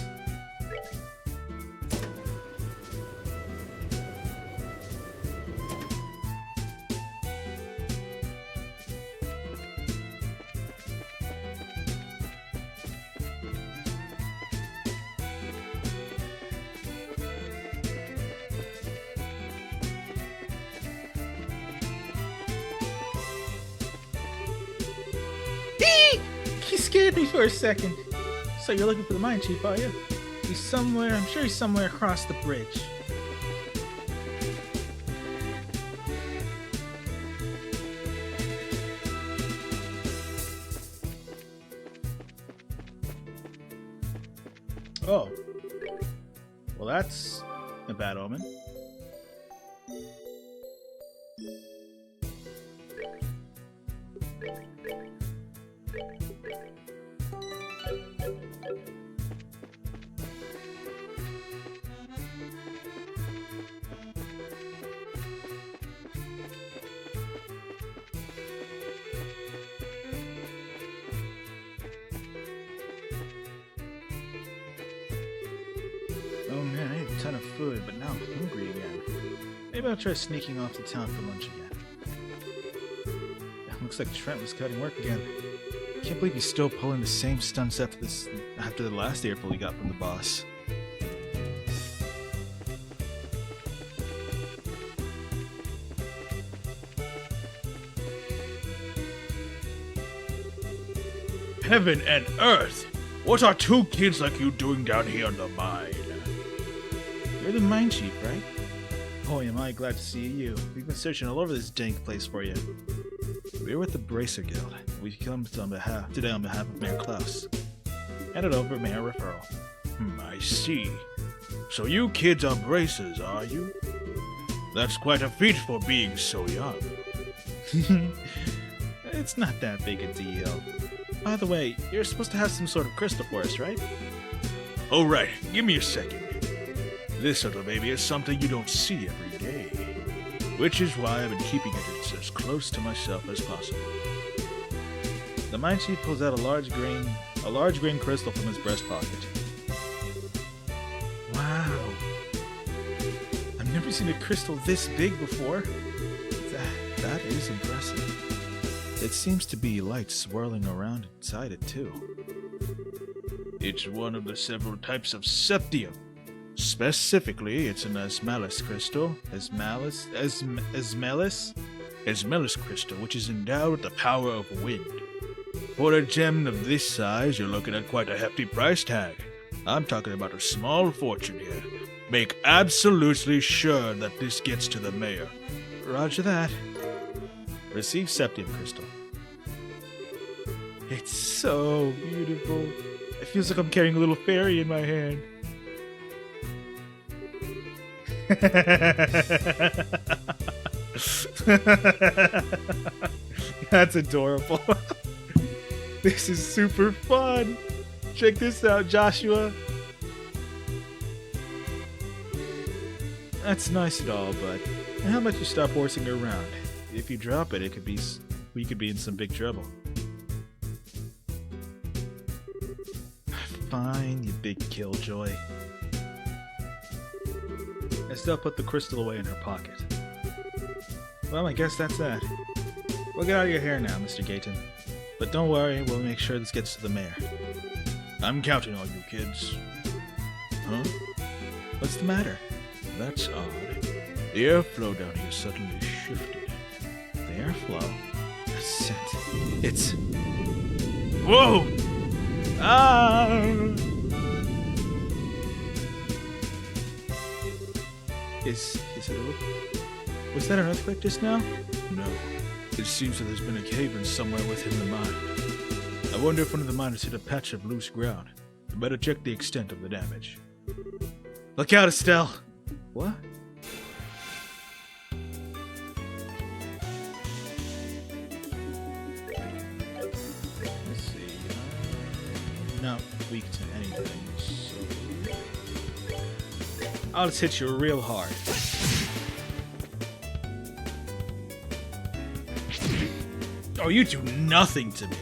He scared me for a second. So you're looking for the mine chief, are you? He's somewhere, I'm sure he's somewhere across the bridge. Oh. Well, that's a bad omen. Oh man, I ate a ton of food, but now I'm hungry again. Maybe I'll try sneaking off to town for lunch again. Looks like Trent was cutting work again. Can't believe he's still pulling the same stunts after the last earful he got from the boss. Heaven and earth! What are two kids like you doing down here in the mine? You're the mine chief, right? Boy, am I glad to see you. We've been searching all over this dank place for you. We're with the Bracer Guild. We come today on behalf of Mayor Klaus. Handed over Mayor Referral. I see. So you kids are bracers, are you? That's quite a feat for being so young. It's not that big a deal. By the way, you're supposed to have some sort of crystal for us, right? Oh right, give me a second. This little baby is something you don't see every day. Which is why I've been keeping it as close to myself as possible. The mine chief pulls out a large a large green crystal from his breast pocket. Wow. I've never seen a crystal this big before. That is impressive. It seems to be light swirling around inside it too. It's one of the several types of septium. Specifically, it's an Asmalis crystal. Asmalis Crystal, which is endowed with the power of wind. For a gem of this size, you're looking at quite a hefty price tag. I'm talking about a small fortune here. Make absolutely sure that this gets to the mayor. Roger that. Receive septium crystal. It's so beautiful. It feels like I'm carrying a little fairy in my hand. That's adorable. This is super fun. Check this out, Joshua. That's nice and all, but how about you stop horsing around? If you drop it, we could be in some big trouble. Fine, you big killjoy. Estelle put the crystal away in her pocket. Well, I guess that's that. We'll get out of your hair now, Mr. Gayton. But don't worry, we'll make sure this gets to the mayor. I'm counting on you kids. Huh? What's the matter? That's odd. The airflow down here suddenly shifted. The airflow? A scent. It's... Whoa! Ah! Is it a... Was that an earthquake just now? No. It seems that there's been a cave-in somewhere within the mine. I wonder if one of the miners hit a patch of loose ground. I better check the extent of the damage. Look out, Estelle! What? Let's see. Not weak to anything, so... I'll just hit you real hard. Oh, you do nothing to me.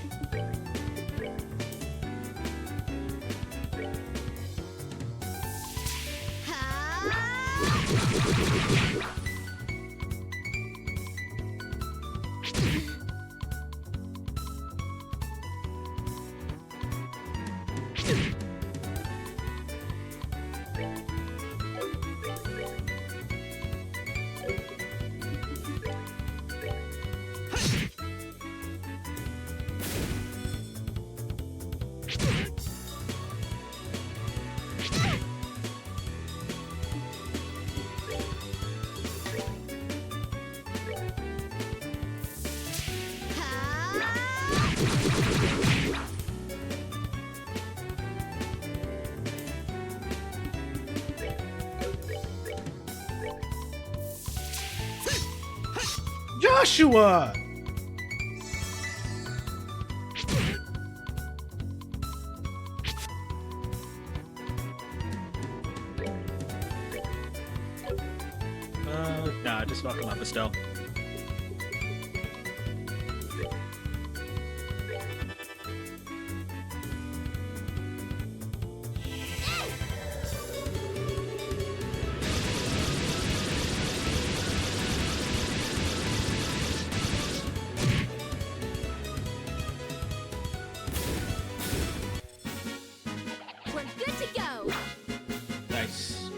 Joshua! Nah, just fuck him up, Estelle. We're good to go. Nice.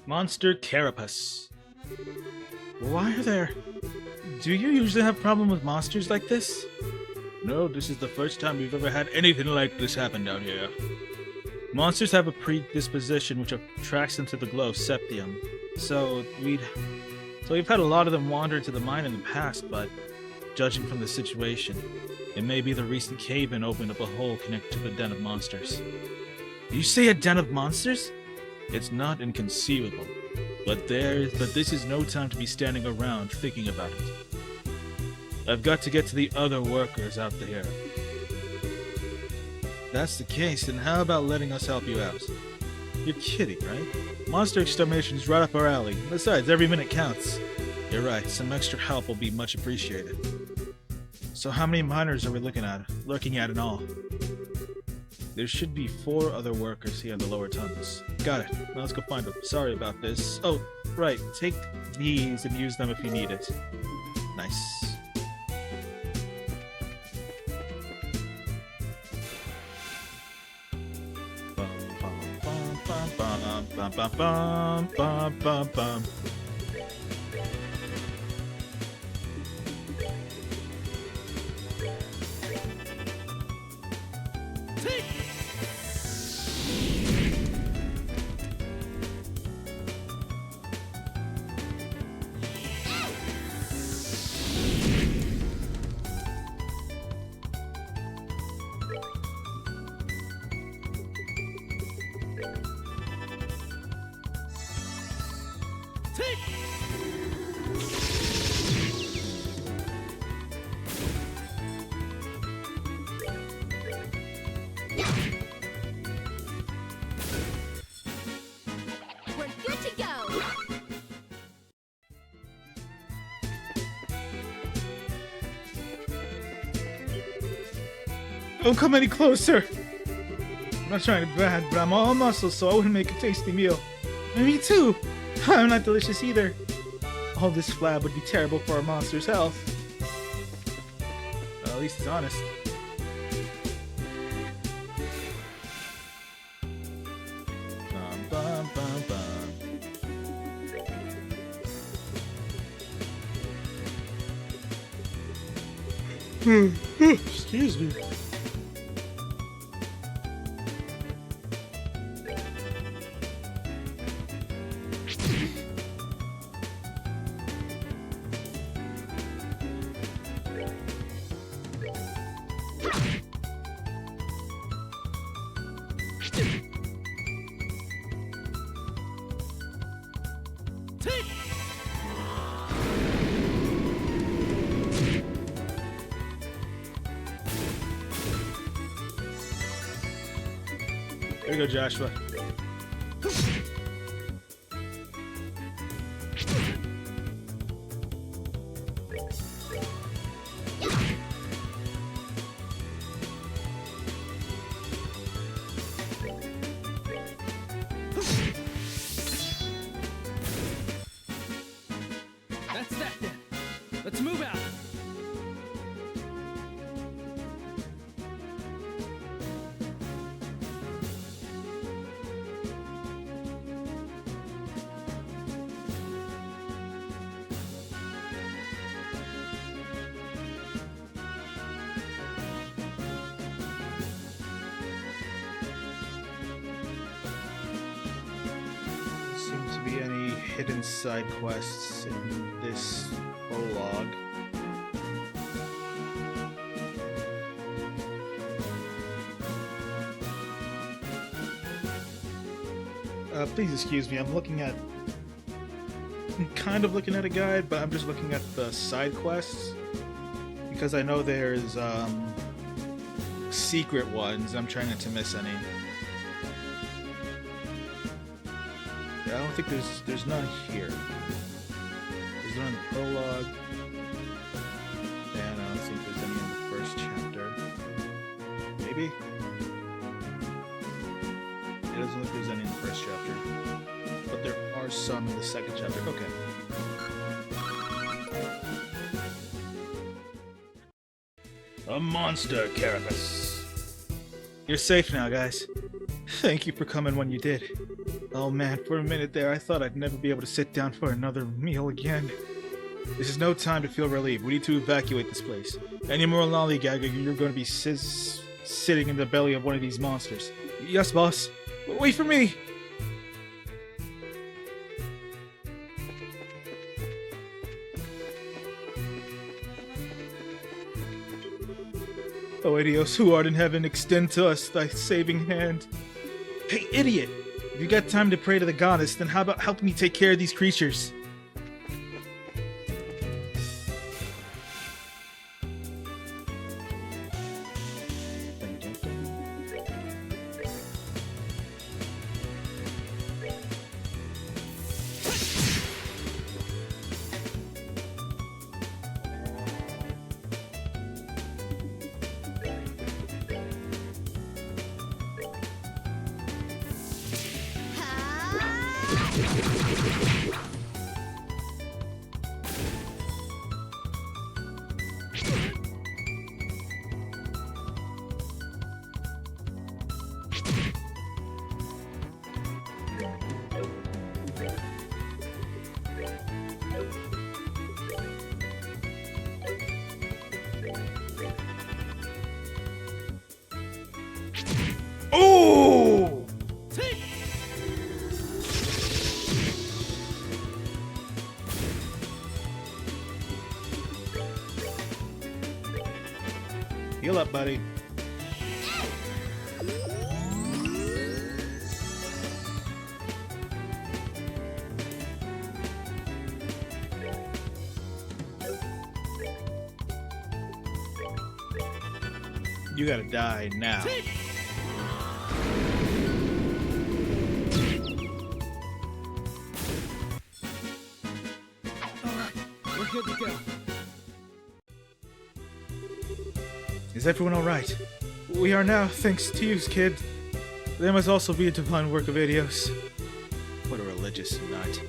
Monster Carapace. Why are there... Do you usually have problem with monsters like this? No, this is the first time we've ever had anything like this happen down here. Monsters have a predisposition which attracts them to the glow septium. So we've had a lot of them wander into the mine in the past, but judging from the situation, it may be the recent cave-in opened up a hole connected to the den of monsters. You say a den of monsters? It's not inconceivable, but this is no time to be standing around thinking about it. I've got to get to the other workers out there. If that's the case, then how about letting us help you out? You're kidding, right? Monster extermination is right up our alley. Besides, every minute counts. You're right, some extra help will be much appreciated. So how many miners are we looking at in all? There should be 4 other workers here in the lower tunnels. Got it. Now let's go find them. Sorry about this. Oh, right. Take these and use them if you need it. Nice. Bum, bum, bum, bum, bum, bum. We're good to go. Don't come any closer! I'm not trying to brag, but I'm all muscle, so I wouldn't make a tasty meal. And me too! I'm not delicious either. All this flab would be terrible for our monster's health. Well, at least he's honest. Bum, bum, bum. Excuse me. There you go, Joshua. That's that then. Let's move out. Seems to be any hidden side quests in this prologue. Please excuse me, I'm kind of looking at a guide, but I'm just looking at the side quests because I know there's secret ones. I'm trying not to miss any. Yeah, I don't think there's none here. There's none in the prologue. And I don't think there's any in the first chapter. Maybe? It doesn't look like there's any in the first chapter. But there are some in the second chapter. Okay. A monster carapace. You're safe now, guys. Thank you for coming when you did. Oh man, for a minute there, I thought I'd never be able to sit down for another meal again. This is no time to feel relieved. We need to evacuate this place. Any more lollygagger, you're going to be sitting in the belly of one of these monsters. Yes, boss. Wait for me! Oh, Idios, who art in heaven, extend to us thy saving hand. Hey, idiot! If you got time to pray to the goddess, then how about helping me take care of these creatures? Heal up, buddy. You gotta die now. Alright, we're good to go. Is everyone alright? We are now, thanks to you, kid. There must also be a divine work of Adios. What a religious nut.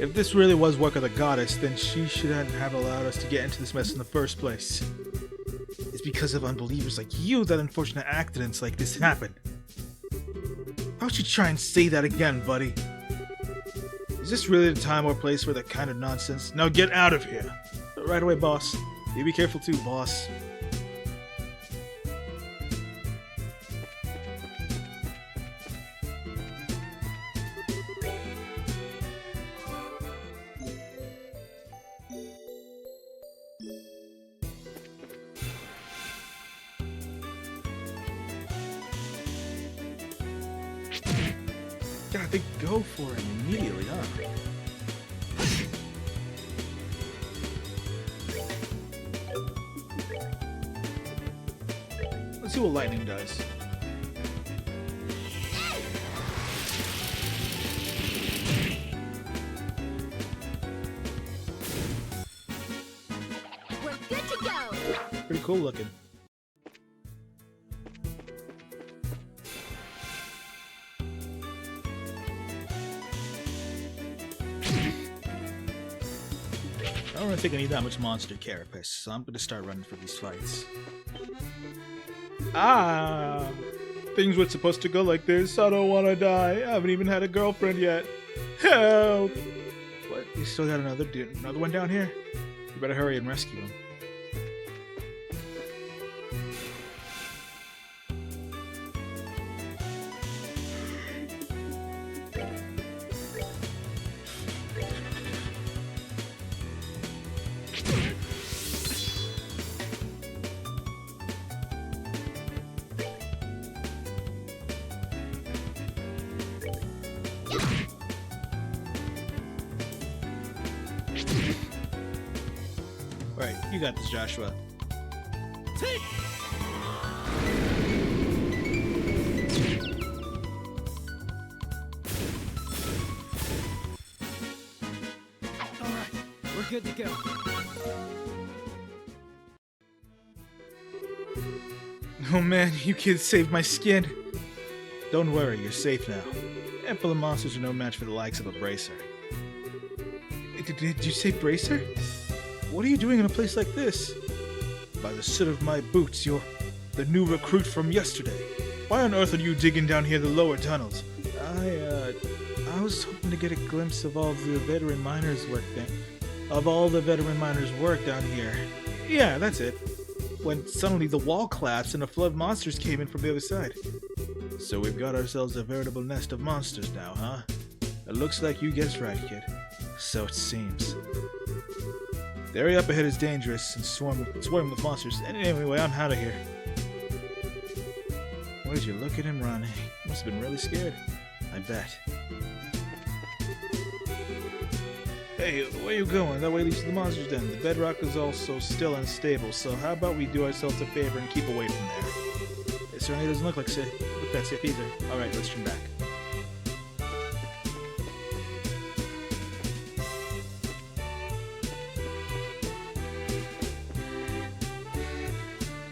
If this really was work of the goddess, then she shouldn't have allowed us to get into this mess in the first place. It's because of unbelievers like you that unfortunate accidents like this happen. How should you try and say that again, buddy? Is this really the time or place for that kind of nonsense? Now get out of here! Right away, boss. You be careful too, boss. God, they go for it immediately, huh? Let's see what lightning does. We're good to go. Pretty cool looking. I don't really think I need that much monster carapace, so I'm gonna start running for these fights. Ah! Things were supposed to go like this. I don't want to die. I haven't even had a girlfriend yet. Help! What? You still got another one down here? You better hurry and rescue him. Alright, you got this, Joshua. Take! Alright, we're good to go. Oh man, you kids saved my skin. Don't worry, you're safe now. Handful of monsters are no match for the likes of a bracer. Did you say bracer? What are you doing in a place like this? By the soot of my boots, you're the new recruit from yesterday. Why on earth are you digging down here the lower tunnels? I was hoping to get a glimpse of all the veteran miners' work down here. Yeah, that's it. When suddenly the wall collapsed and a flood of monsters came in from the other side. So we've got ourselves a veritable nest of monsters now, huh? It looks like you guessed right, kid. So it seems. The area up ahead is dangerous and swarming with monsters. Anyway, I'm out of here. Why did you look at him run? He must have been really scared. I bet. Hey, where you going? That way leads to the monsters den. The bedrock is also still unstable, so how about we do ourselves a favor and keep away from there? It certainly doesn't look that safe either. Alright, let's turn back.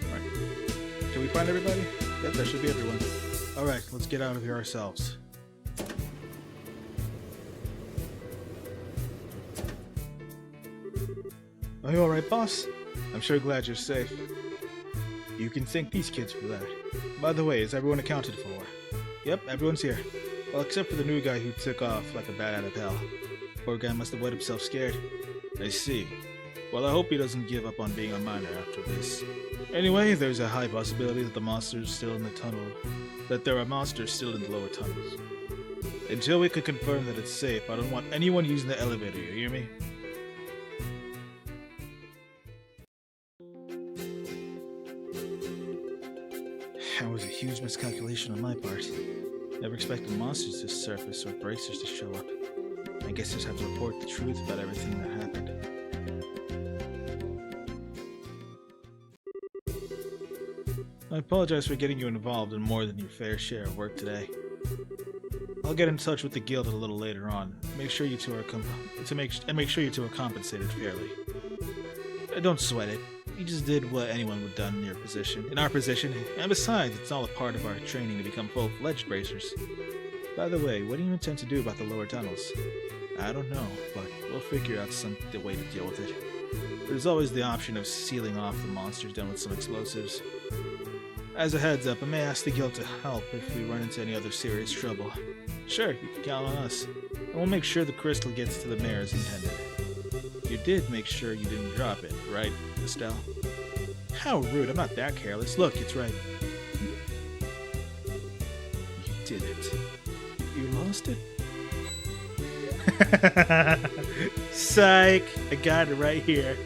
Alright. Did we find everybody? Yep, that should be everyone. Alright, let's get out of here ourselves. Are you alright, boss? I'm sure glad you're safe. You can thank these kids for that. By the way, is everyone accounted for? Yep, everyone's here. Well, except for the new guy who took off like a bat out of hell. Poor guy must have wet himself scared. I see. Well, I hope he doesn't give up on being a miner after this. Anyway, there's a high possibility that there are monsters still in the lower tunnels. Until we can confirm that it's safe, I don't want anyone using the elevator, you hear me? That was a huge miscalculation on my part. Never expected monsters to surface or bracers to show up. I guess I just have to report the truth about everything that happened. I apologize for getting you involved in more than your fair share of work today. I'll get in touch with the guild a little later on. Make sure you two are compensated fairly. Don't sweat it. You just did what anyone would have done in our position, and besides, it's all a part of our training to become full-fledged bracers. By the way, what do you intend to do about the lower tunnels? I don't know, but we'll figure out the way to deal with it. There's always the option of sealing off the monsters done with some explosives. As a heads up, I may ask the guild to help if we run into any other serious trouble. Sure, you can count on us, and we'll make sure the crystal gets to the mayor as intended. You did make sure you didn't drop it, right, Estelle? How rude, I'm not that careless. Look, it's right. You didn't. You lost it? Psych! I got it right here.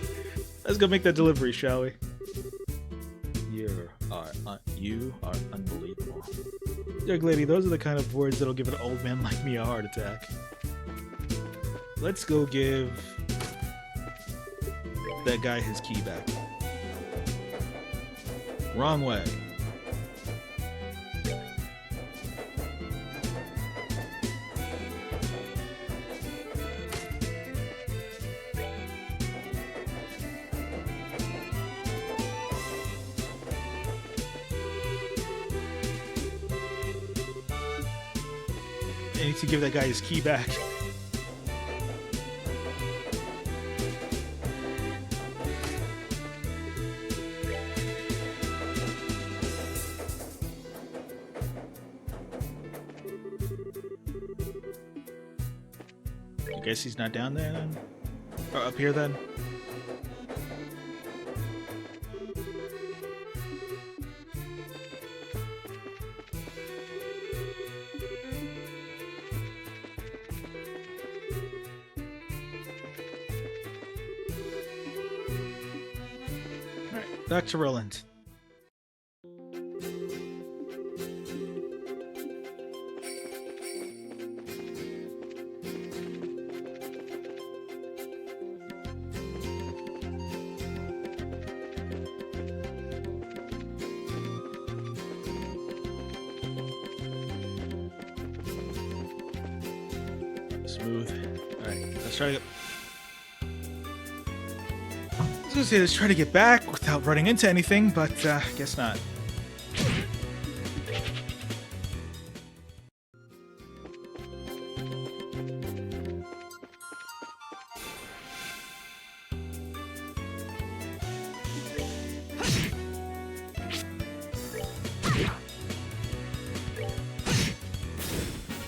Let's go make that delivery, shall we? You are unbelievable. Young lady, those are the kind of words that'll give an old man like me a heart attack. Let's go give that guy his key back. Wrong way. I need to give that guy his key back. I guess he's not down there then? Or up here then? Alright, back to Roland. Smooth. Alright, let's try to get... I was gonna say let's try to get back without running into anything, but guess not.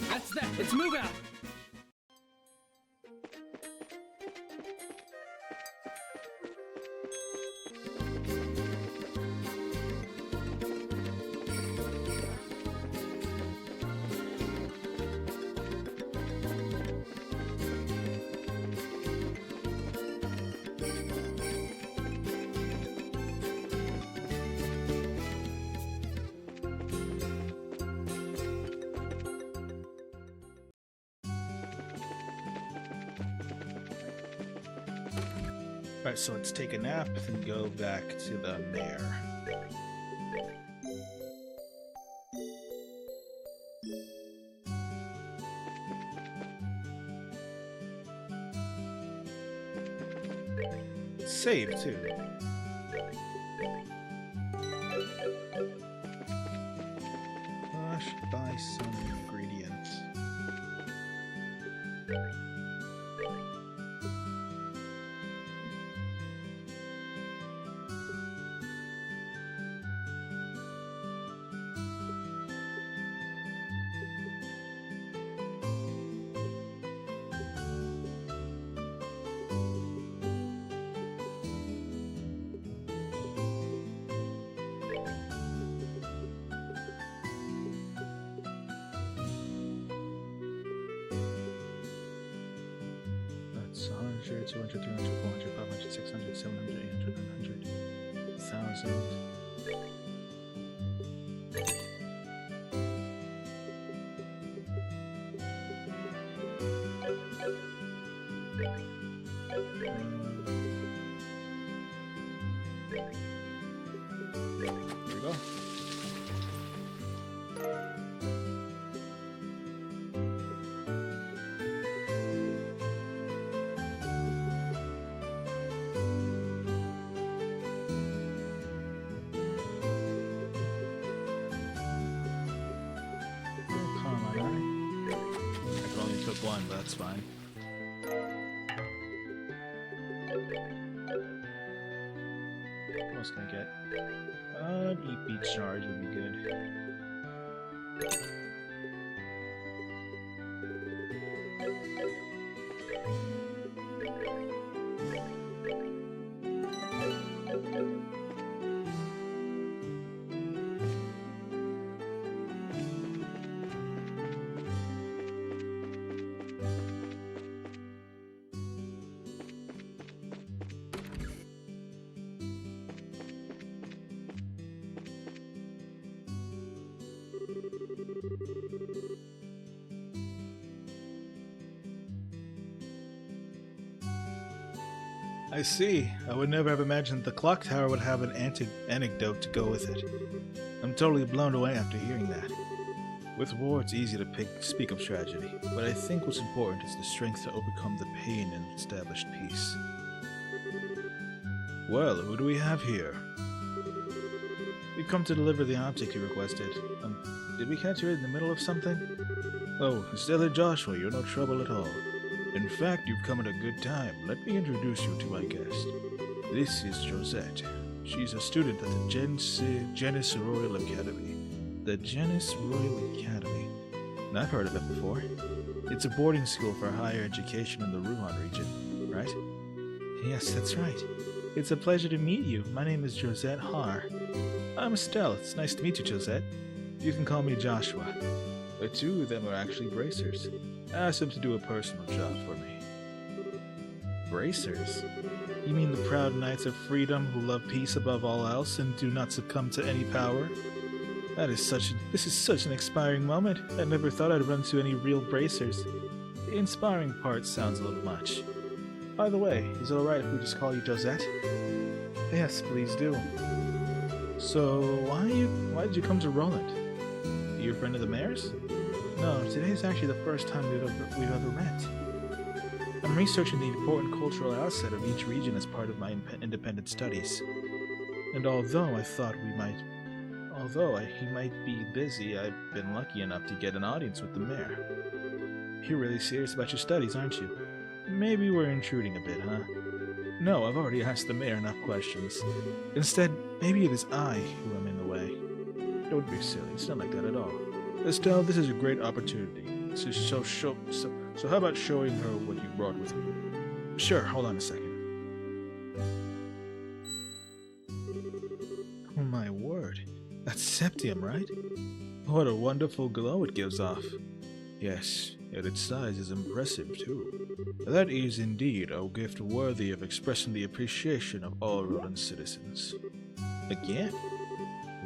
That's that. Let's move out. Alright, so let's take a nap and go back to the mayor. Save too. I should buy some ingredients. That's 100, 200, 300, 400, 500, 600, 700, 800, 900, 1,000. There we go. One, but that's fine. What else can I get? EP charge would be good. I see. I would never have imagined the clock tower would have an anecdote to go with it. I'm totally blown away after hearing that. With war, it's easy to speak of tragedy, but I think what's important is the strength to overcome the pain and establish peace. Well, who do we have here? We've come to deliver the object you requested. Did we catch you in the middle of something? Oh, Stellar Joshua, you're no trouble at all. In fact, you've come at a good time. Let me introduce you to my guest. This is Josette. She's a student at the Genis Royal Academy. The Genis Royal Academy. I've heard of it before. It's a boarding school for higher education in the Ruhan region, right? Yes, that's right. It's a pleasure to meet you. My name is Josette Har. I'm Estelle. It's nice to meet you, Josette. You can call me Joshua. The two of them are actually bracers. I asked them to do a personal job for me. Bracers? You mean the proud knights of freedom who love peace above all else and do not succumb to any power? This is such an inspiring moment. I never thought I'd run into any real bracers. The inspiring part sounds a little much. By the way, is it alright if we just call you Josette? Yes, please do. So, why did you come to Roland? Are you a friend of the mayor's? No, today's actually the first time we've ever met. I'm researching the important cultural asset of each region as part of my independent studies. And although he might be busy, I've been lucky enough to get an audience with the mayor. You're really serious about your studies, aren't you? Maybe we're intruding a bit, huh? No, I've already asked the mayor enough questions. Instead, maybe it is I who am in the way. Don't be silly, it's not like that at all. Estelle, this is a great opportunity. So how about showing her what you brought with you? Sure, hold on a second. Oh my word, that's septium, right? What a wonderful glow it gives off. Yes, yet its size is impressive too. That is indeed a gift worthy of expressing the appreciation of all Roland citizens. Again?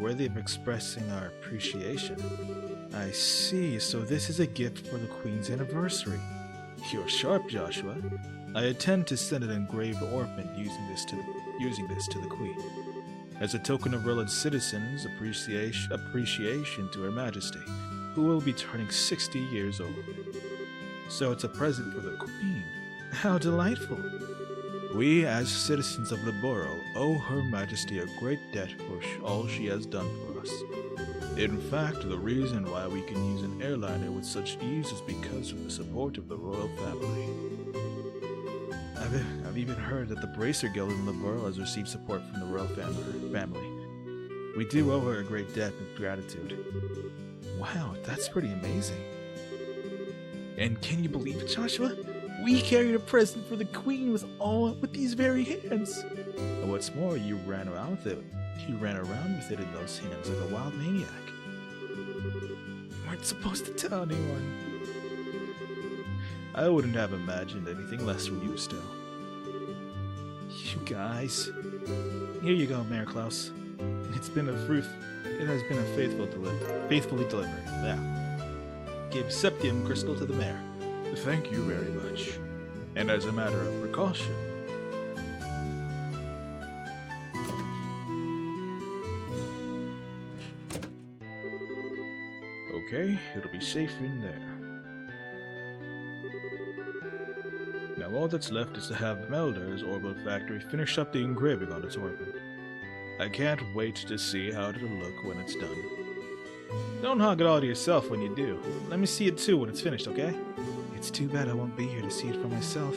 Worthy of expressing our appreciation. I see, so this is a gift for the Queen's anniversary. You're sharp, Joshua. I intend to send an engraved ornament using this to the Queen. As a token of Roland citizens' appreciation to Her Majesty, who will be turning 60 years old. So it's a present for the Queen. How delightful! We, as citizens of the borough, owe Her Majesty a great debt for all she has done for us. In fact, the reason why we can use an airliner with such ease is because of the support of the royal family. I've even heard that the Bracer Guild in the borough has received support from the royal family. We do owe her a great debt of gratitude. Wow, that's pretty amazing. And can you believe it, Joshua? We carried a present for the Queen with these very hands. And what's more, you ran around with it. You ran around with it in those hands like a wild maniac. You weren't supposed to tell anyone. I wouldn't have imagined anything less from you, Estelle. You guys. Here you go, Mayor Klaus. It has been faithfully delivered. Now, give Septium Crystal to the mayor. Thank you very much. And as a matter of precaution, Okay, it'll be safe in there. Now all that's left is to have Melder's orbital factory finish up the engraving on its orbit. I can't wait to see how it'll look when it's done. Don't hog it all to yourself when you do. Let me see it too when it's finished, okay? It's too bad I won't be here to see it for myself.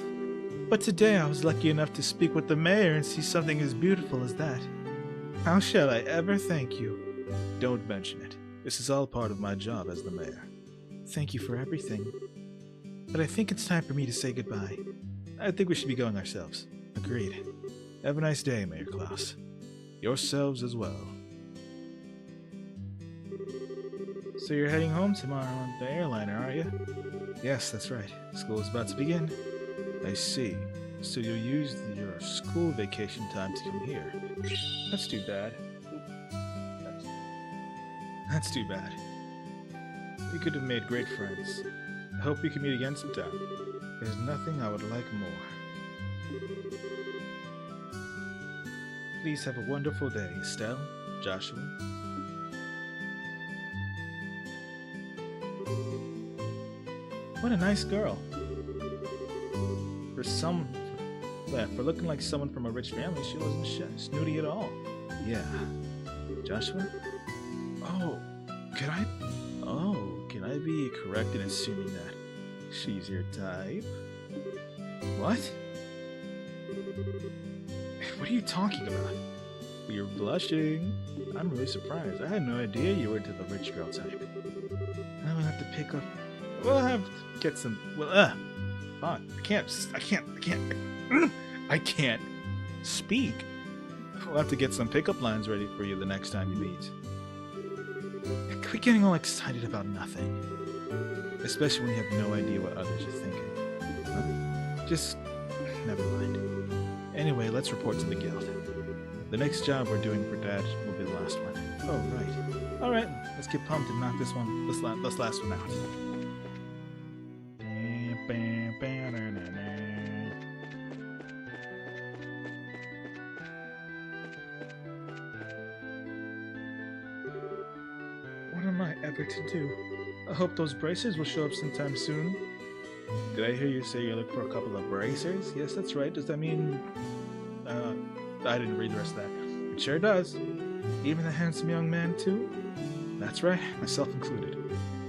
But today I was lucky enough to speak with the mayor and see something as beautiful as that. How shall I ever thank you? Don't mention it. This is all part of my job as the mayor. Thank you for everything. But I think it's time for me to say goodbye. I think we should be going ourselves. Agreed. Have a nice day, Mayor Klaus. Yourselves as well. So you're heading home tomorrow on the airliner, are you? Yes, that's right. School is about to begin. I see. So you'll use your school vacation time to come here. That's too bad. That's too bad. We could have made great friends. I hope we can meet again sometime. There's nothing I would like more. Please have a wonderful day, Estelle, Joshua. What a nice girl. For looking like someone from a rich family, she wasn't snooty at all. Yeah. Joshua? Can I be correct in assuming that she's your type? What? What are you talking about? You're blushing. I'm really surprised. I had no idea you were into the rich girl type. I'm gonna have to pick up. We'll have to get some. Fine. I can't speak. We'll have to get some pickup lines ready for you the next time you meet. Quit getting all excited about nothing. Especially when you have no idea what others are thinking. Huh? Just never mind. Anyway, let's report to the guild. The next job we're doing for Dad will be the last one. Oh, right. Alright, let's get pumped and knock this last one out. What am I ever to do? I hope those bracers will show up sometime soon. Did I hear you say you're looking for a couple of bracers? Yes, that's right. Does that mean... I didn't read the rest of that. It sure does. Even the handsome young man, too? That's right, myself included.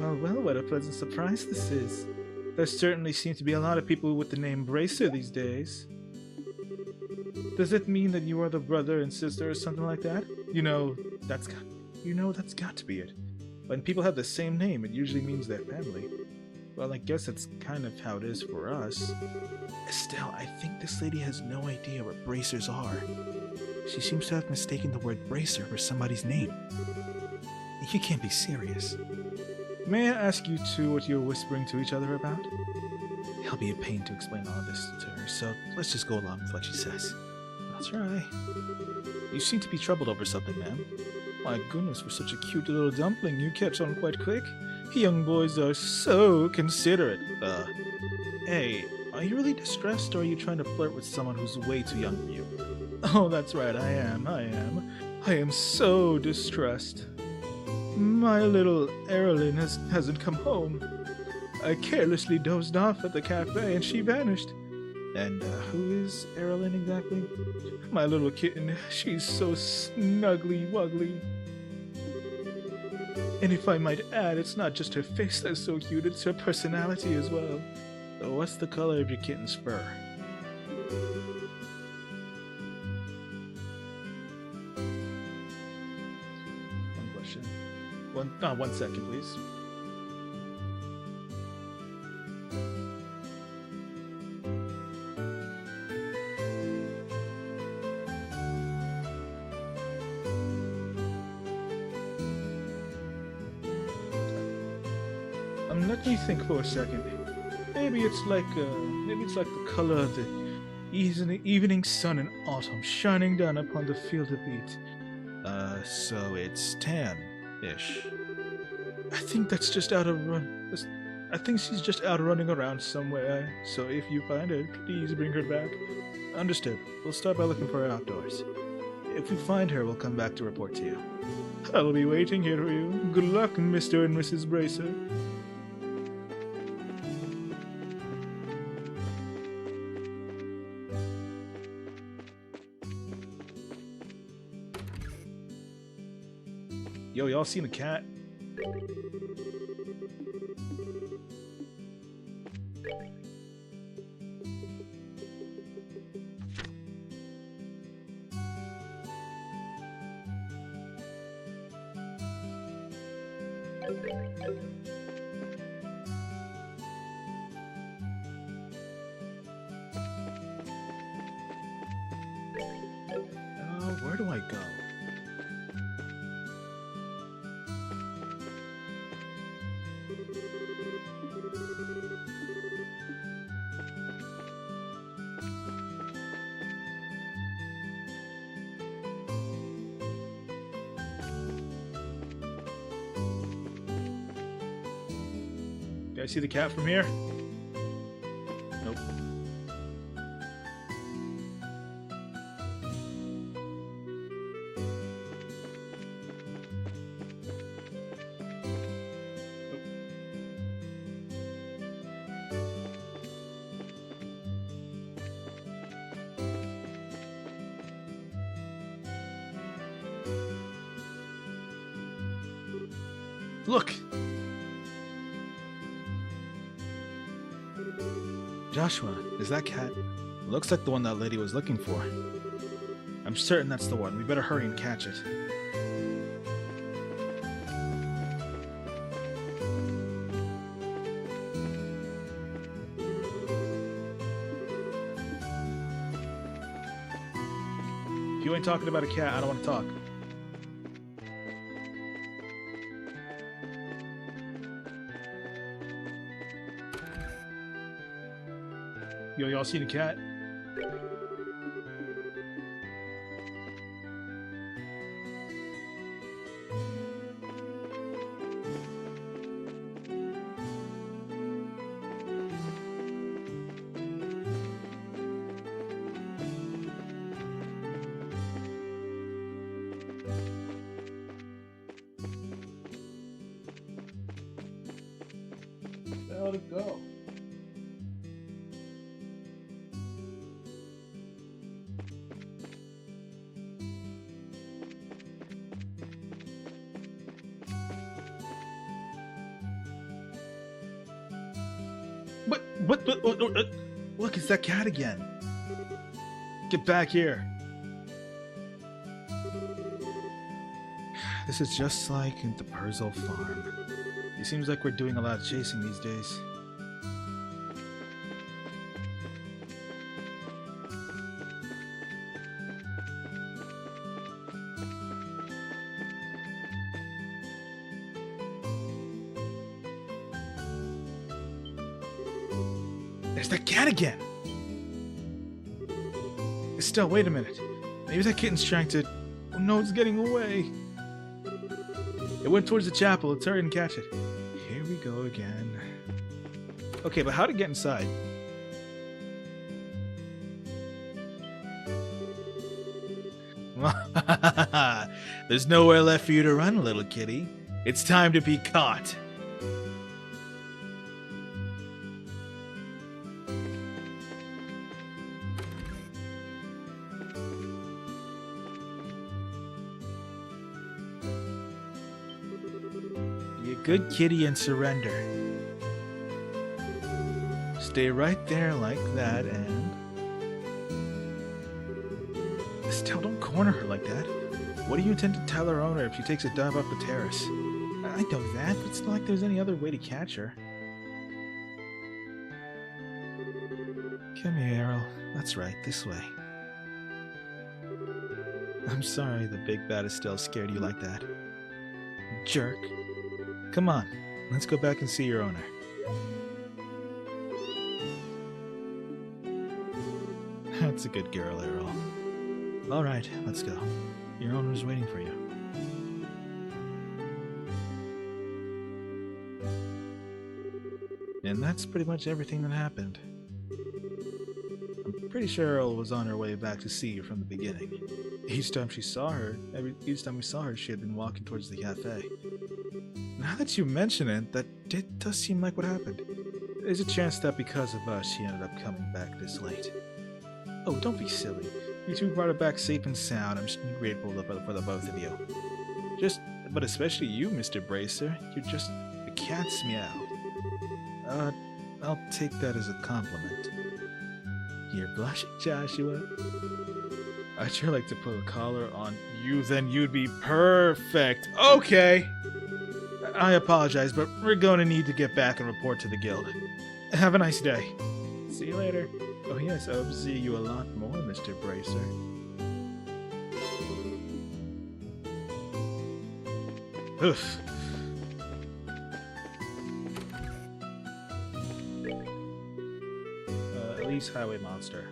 Well, what a pleasant surprise this is. There certainly seem to be a lot of people with the name Bracer these days. Does it mean that you are the brother and sister or something like that? That's got to be it. When people have the same name, it usually means they're family. Well, I guess that's kind of how it is for us. Estelle, I think this lady has no idea what bracers are. She seems to have mistaken the word bracer for somebody's name. You can't be serious. May I ask you two what you're whispering to each other about? It'll be a pain to explain all of this to her, so let's just go along with what she says. I'll try. You seem to be troubled over something, ma'am. My goodness, for such a cute little dumpling, you catch on quite quick. Young boys are so considerate. Hey, are you really distressed, or are you trying to flirt with someone who's way too young for you? Oh, that's right, I am. I am so distressed. My little Erilyn hasn't come home. I carelessly dozed off at the cafe, and she vanished. And who is Erilyn exactly? My little kitten. She's so snuggly wuggly. And if I might add, it's not just her face that's so cute, it's her personality as well. So what's the color of your kitten's fur? One question. One second, please. Let me think for a second. Maybe it's like the color of the evening sun in autumn shining down upon the field of wheat. So it's tan-ish. I think that's just out of run. I think she's just out running around somewhere. So if you find her, please bring her back. Understood. We'll start by looking for her outdoors. If we find her, we'll come back to report to you. I'll be waiting here for you. Good luck, Mr. and Mrs. Bracer. Yo, y'all seen a cat? Where do I go? Can I see the cat from here? Nope. Look! Joshua, is that cat? Looks like the one that lady was looking for. I'm certain that's the one. We better hurry and catch it. If you ain't talking about a cat, I don't want to talk. Yo, y'all seen a cat? Where did it go? What? Look, it's that cat again. Get back here. This is just like at the Purzel farm. It seems like we're doing a lot of chasing these days. There's that cat again! Estelle, wait a minute. Maybe that kitten's trying to... Oh no, it's getting away. It went towards the chapel. Let's hurry and catch it. Here we go again. Okay, but how to get inside? There's nowhere left for you to run, little kitty. It's time to be caught. Good kitty and surrender. Stay right there like that and... Estelle, don't corner her like that. What do you intend to tell her owner if she takes a dive off the terrace? I know that, but it's not like there's any other way to catch her. Come here, Errol. That's right, this way. I'm sorry the big bad Estelle scared you like that. Jerk. Come on, let's go back and see your owner. That's a good girl, Errol. Alright, let's go. Your owner's waiting for you. And that's pretty much everything that happened. I'm Pretty sure Earl was on her way back to see you from the beginning. Each time we saw her, she had been walking towards the cafe. Now that you mention it, that does seem like what happened. There's a chance that because of us, she ended up coming back this late. Oh, don't be silly. You two brought her back safe and sound. I'm just grateful for the both of you. But especially you, Mr. Bracer. The cat's meow. I'll take that as a compliment. You're blushing, Joshua. I'd sure like to put a collar on you, then you'd be perfect. Okay! I apologize, but we're going to need to get back and report to the guild. Have a nice day. See you later. Oh yes, I hope to see you a lot more, Mr. Bracer. Oof. Elise Highway Monster.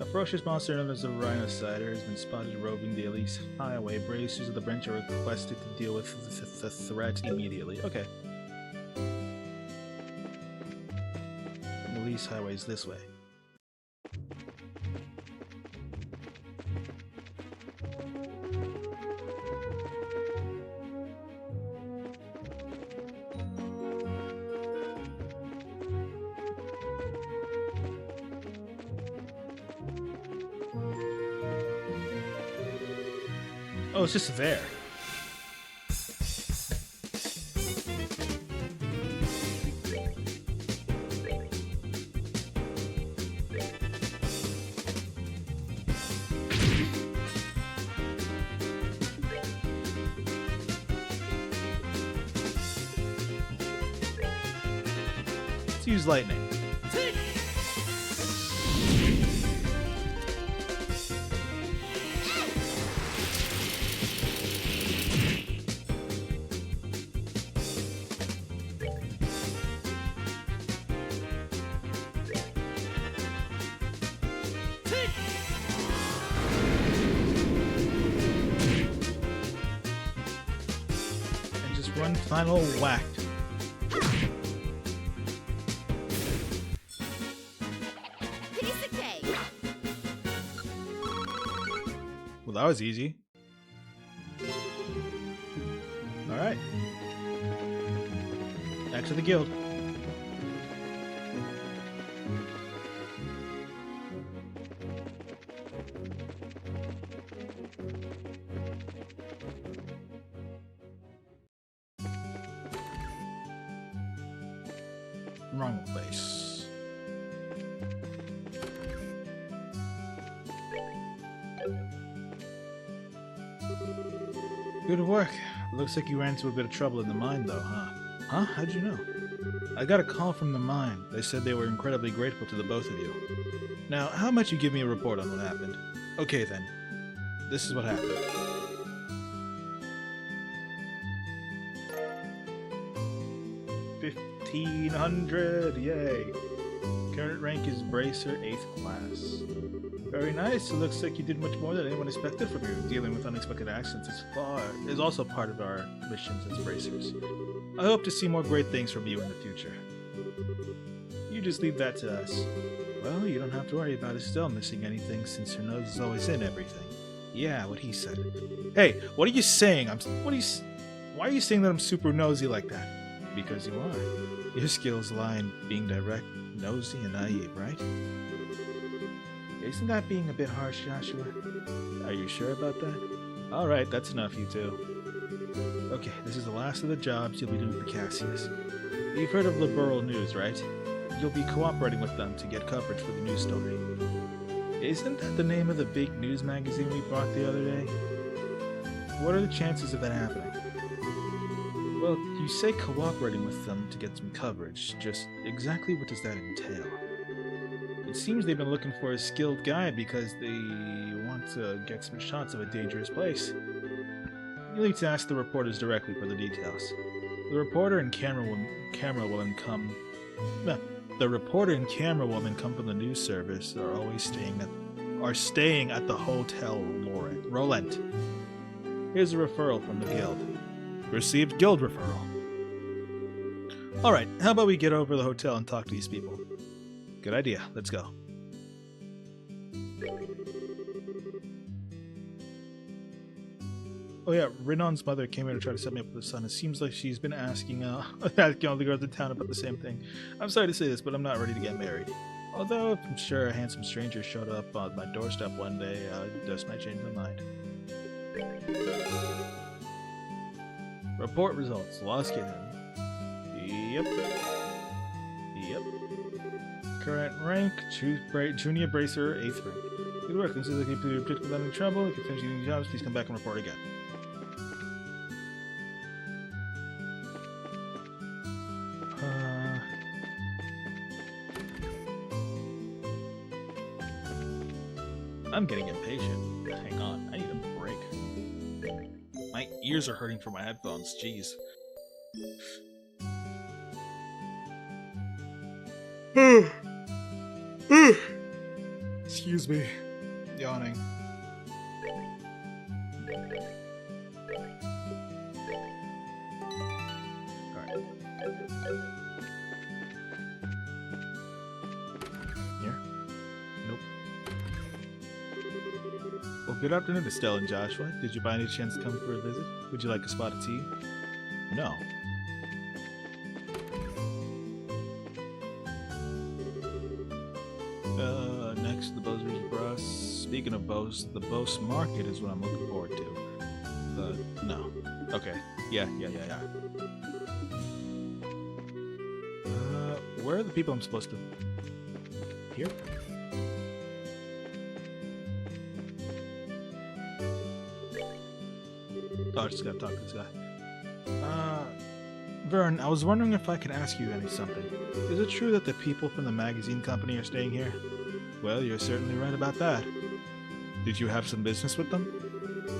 A ferocious monster known as the Rhinocider has been spotted roving the Elise Highway. Bracers of the branch are requested to deal with the threat immediately. Okay. Elise Highway is this way. Oh, it's just there. Let's use lightning. One final whack. Piece of cake. Well, that was easy. Alright. Back to the guild. Wrong place. Good work. Looks like you ran into a bit of trouble in the mine, though, huh? Huh? How'd you know? I got a call from the mine. They said they were incredibly grateful to the both of you. Now, how about you give me a report on what happened? Okay, then. This is what happened. $1,500, yay! Current rank is Bracer 8th class. Very nice. It looks like you did much more than anyone expected from you. Dealing with unexpected accidents is also part of our missions as Bracers. I hope to see more great things from you in the future. You just leave that to us. Well, you don't have to worry about Estelle missing anything since her nose is always in everything. Yeah, what he said. Hey, what are you saying? Why are you saying that I'm super nosy like that? Because you are. Your skills lie in being direct, nosy, and naive, right? Isn't that being a bit harsh, Joshua? Are you sure about that? Alright, that's enough, you two. Okay, this is the last of the jobs you'll be doing for Cassius. You've heard of Liberal News, right? You'll be cooperating with them to get coverage for the news story. Isn't that the name of the big news magazine we bought the other day? What are the chances of that happening? Well, you say cooperating with them to get some coverage. Just exactly what does that entail? It seems they've been looking for a skilled guide because they want to get some shots of a dangerous place. You'll need to ask the reporters directly for the details. The reporter and camerawoman come from the news service are always staying at the Hotel Rolent. Here's a referral from the guild. Received guild referral. Alright, how about we get over to the hotel and talk to these people? Good idea, let's go. Oh yeah, Renon's mother came here to try to set me up with her son. It seems like she's been asking asking all the girls in town about the same thing. I'm sorry to say this, but I'm not ready to get married. Although if I'm sure a handsome stranger showed up on my doorstep one day, just might change my mind. Report results. Lost kitten. Yep. Yep. Current rank, junior bracer, 8th rank. Good work. This is like you put without any trouble. If you finish getting jobs, please come back and report again. I'm getting impatient. Hang on, I need a break. My ears are hurting from my headphones, jeez. Excuse me. Yawning. Alright. Here? Nope. Well, good afternoon, Estelle and Joshua. Did you by any chance come for a visit? Would you like a spot of tea? No. Next, the Bozeries Brass. Speaking of bows, the Bose Market is what I'm looking forward to. No. Okay. Yeah. Where are the people I'm supposed to... Here? Oh, I just gotta talk to this guy. Vern, I was wondering if I could ask you something. Is it true that the people from the magazine company are staying here? Well, you're certainly right about that. Did you have some business with them?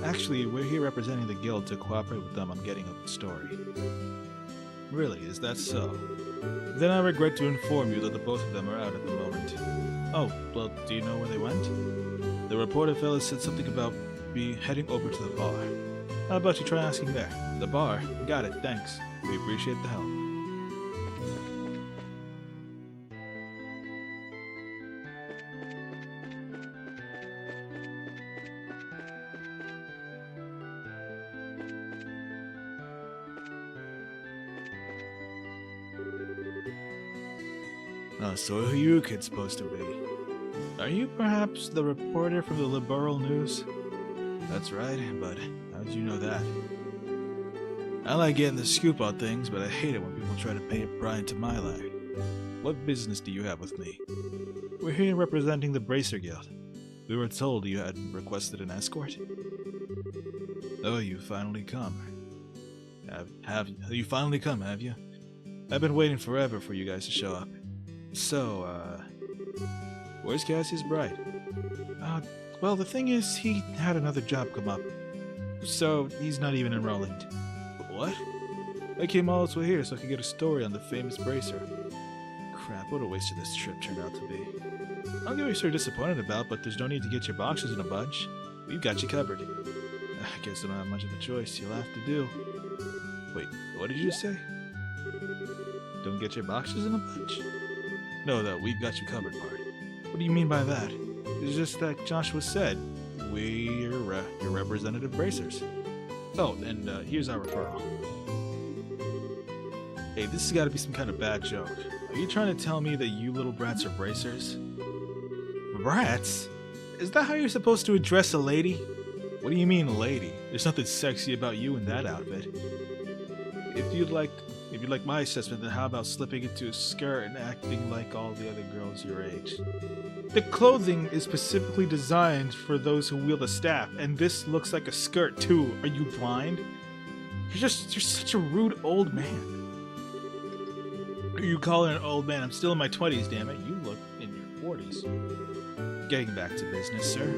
Actually, we're here representing the guild to cooperate with them on getting up the story. Really, is that so? Then I regret to inform you that the both of them are out at the moment. Oh, well, do you know where they went? The reporter fellow said something about me heading over to the bar. How about you try asking there? The bar? Got it, thanks. We appreciate the help. So who are you kids supposed to be? Are you perhaps the reporter from the Liberal News? That's right, but how did you know that? I like getting the scoop on things, but I hate it when people try to paint a pry into my life. What business do you have with me? We're here representing the Bracer Guild. We were told you had requested an escort. Oh, you finally come. Have you finally come, have you? I've been waiting forever for you guys to show up. So, where's Cassius Bright? Well, the thing is, he had another job come up. So, he's not even enrolling. What? I came all this way here so I could get a story on the famous Bracer. Crap, what a waste of this trip turned out to be. I'll get what you're so disappointed about, but there's no need to get your boxes in a bunch. We've got you covered. I guess I don't have much of a choice. You'll have to do. Wait, what did you say? Don't get your boxes in a bunch? No, that we've got you covered part. What do you mean by that? It's just like Joshua said. We're your representative bracers. Oh, and here's our referral. Hey, this has got to be some kind of bad joke. Are you trying to tell me that you little brats are bracers? Brats? Is that how you're supposed to address a lady? What do you mean, lady? There's nothing sexy about you in that outfit. If you'd like my assessment, then how about slipping into a skirt and acting like all the other girls your age? The clothing is specifically designed for those who wield a staff, and this looks like a skirt too. Are you blind? You're such a rude old man. Are you calling an old man? I'm still in my 20s, damn it. You look in your 40s. Getting back to business, sir.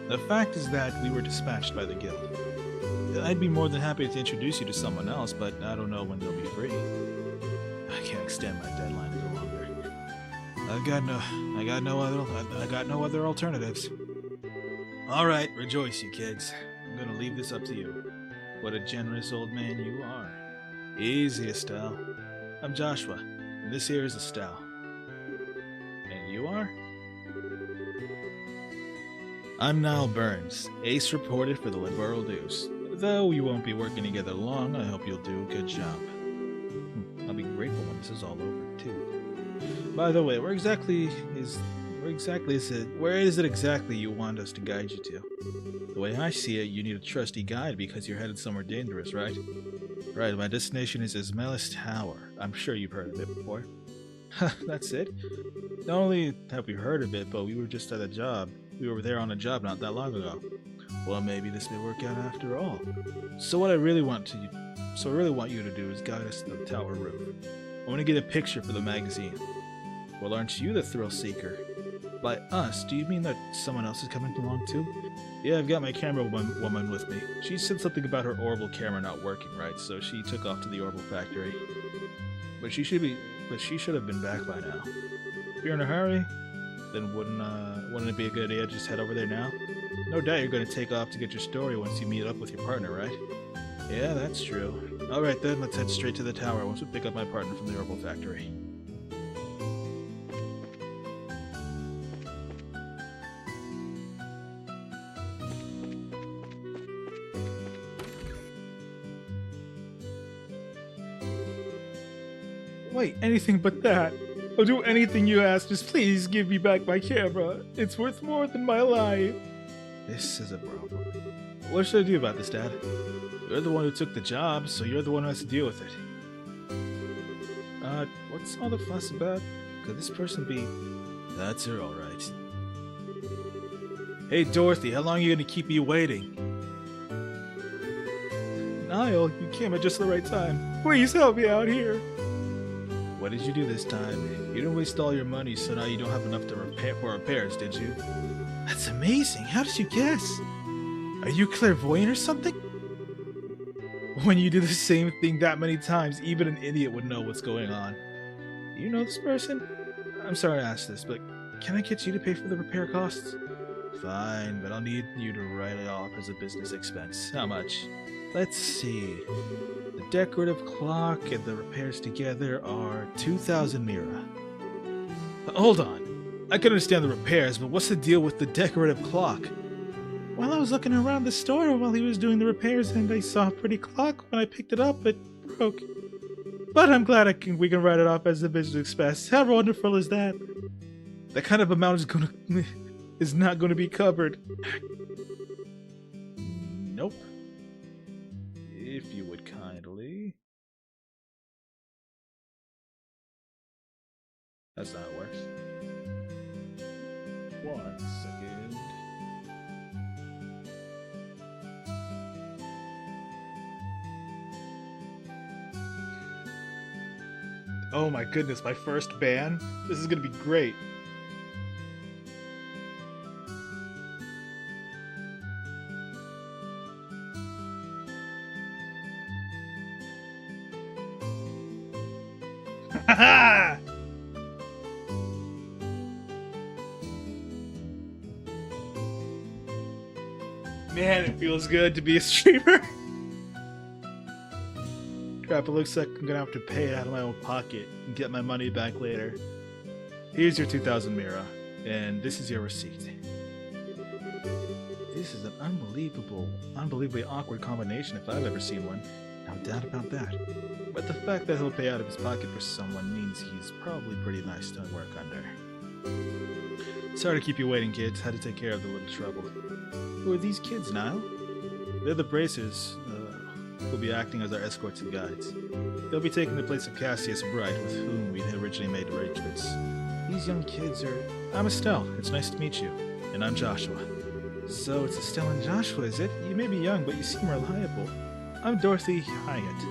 The fact is that we were dispatched by the guild. I'd be more than happy to introduce you to someone else, but I don't know when they'll be free. I can't extend my deadline any longer. I got no other alternatives. All right, rejoice, you kids. I'm gonna leave this up to you. What a generous old man you are. Easy, Estelle. I'm Joshua, and this here is Estelle. And you are? I'm Niall Burns, ace reporter for the Liberal News. Though we won't be working together long, I hope you'll do a good job. I'll be grateful when this is all over, too. By the way, where is it exactly you want us to guide you to? The way I see it, you need a trusty guide because you're headed somewhere dangerous, right? Right, my destination is Ismail's Tower. I'm sure you've heard of it before. That's it? Not only have we heard of it, but we were just at a job. We were there on a job not that long ago. Well, maybe this may work out after all. So what I really want you to do is guide us to the tower roof. I want to get a picture for the magazine. Well, aren't you the thrill seeker? By us, do you mean that someone else is coming along too? Yeah, I've got my camera woman with me. She said something about her orbital camera not working right, so she took off to the orbital factory. But she should have been back by now. If you're in a hurry, then wouldn't it be a good idea to just head over there now? No doubt you're going to take off to get your story once you meet up with your partner, right? Yeah, that's true. Alright then, let's head straight to the tower once we pick up my partner from the orbital factory. Wait, anything but that. I'll do anything you ask, just please give me back my camera. It's worth more than my life. This is a problem. What should I do about this, Dad? You're the one who took the job, so you're the one who has to deal with it. What's all the fuss about? Could this person be... That's her, alright. Hey, Dorothy, how long are you gonna keep me waiting? Niall, you came at just the right time. Please help me out here. What did you do this time? You didn't waste all your money, so now you don't have enough to for repairs, did you? That's amazing. How did you guess? Are you clairvoyant or something? When you do the same thing that many times, even an idiot would know what's going on. Do you know this person? I'm sorry to ask this, but can I get you to pay for the repair costs? Fine, but I'll need you to write it off as a business expense. How much? Let's see. The decorative clock and the repairs together are 2,000 mira. Hold on. I can understand the repairs, but what's the deal with the decorative clock? Well, I was looking around the store while he was doing the repairs, and I saw a pretty clock. When I picked it up, it broke. But I'm glad we can write it off as a business expense. How wonderful is that? That kind of amount is not going to be covered. Nope. If you would kindly. That's not how it works. 1 second. Oh my goodness, my first ban? This is gonna be great. Haha! Man, it feels good to be a streamer. Crap, it looks like I'm gonna have to pay it out of my own pocket and get my money back later. Here's your 2,000 mira, and this is your receipt. This is an unbelievably awkward combination if I've ever seen one. No doubt about that. But the fact that he'll pay out of his pocket for someone means he's probably pretty nice to work under. Sorry to keep you waiting, kids. Had to take care of the little trouble. Who are these kids, Niall? They're the bracers, who'll be acting as our escorts and guides. They'll be taking the place of Cassius Bright, with whom we'd originally made arrangements. These young kids are... I'm Estelle. It's nice to meet you. And I'm Joshua. So it's Estelle and Joshua, is it? You may be young, but you seem reliable. I'm Dorothy Hyatt.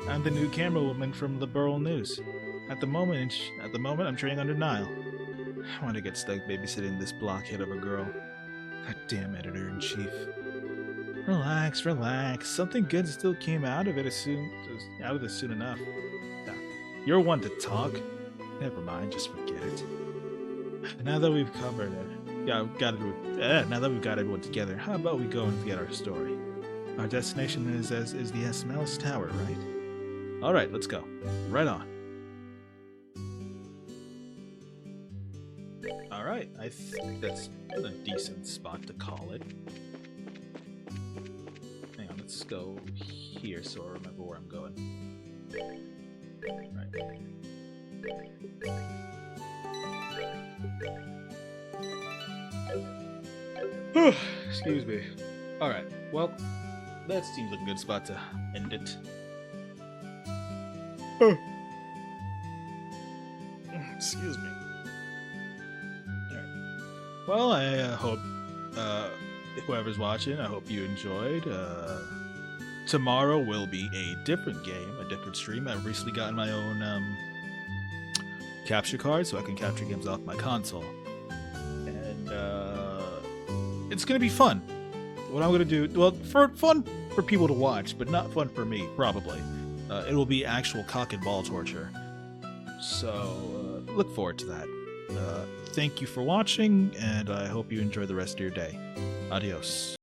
I'm the new camera woman from Liberal News. At the moment, I'm training under Niall. I want to get stuck babysitting this blockhead of a girl. Goddamn editor-in-chief. Relax, relax. Something good still came out of this soon enough. You're one to talk. Never mind, just forget it. Now that we've covered it, now that we've got everyone together, how about we go and get our story? Our destination is the Esmelis Tower, right? Alright, let's go. Right on. Alright. Alright, I think that's a decent spot to call it. Hang on, let's go here so I remember where I'm going. Right. Excuse me. Alright, well, that seems like a good spot to end it. Excuse me. Alright. Well, I hope whoever's watching, I hope you enjoyed. Tomorrow will be a different game, a different stream. I've recently gotten my own capture card so I can capture games off my console. And it's going to be fun. What I'm going to do, well, fun for people to watch, but not fun for me, probably. It will be actual cock and ball torture. So look forward to that. Thank you for watching, and I hope you enjoy the rest of your day. Adios.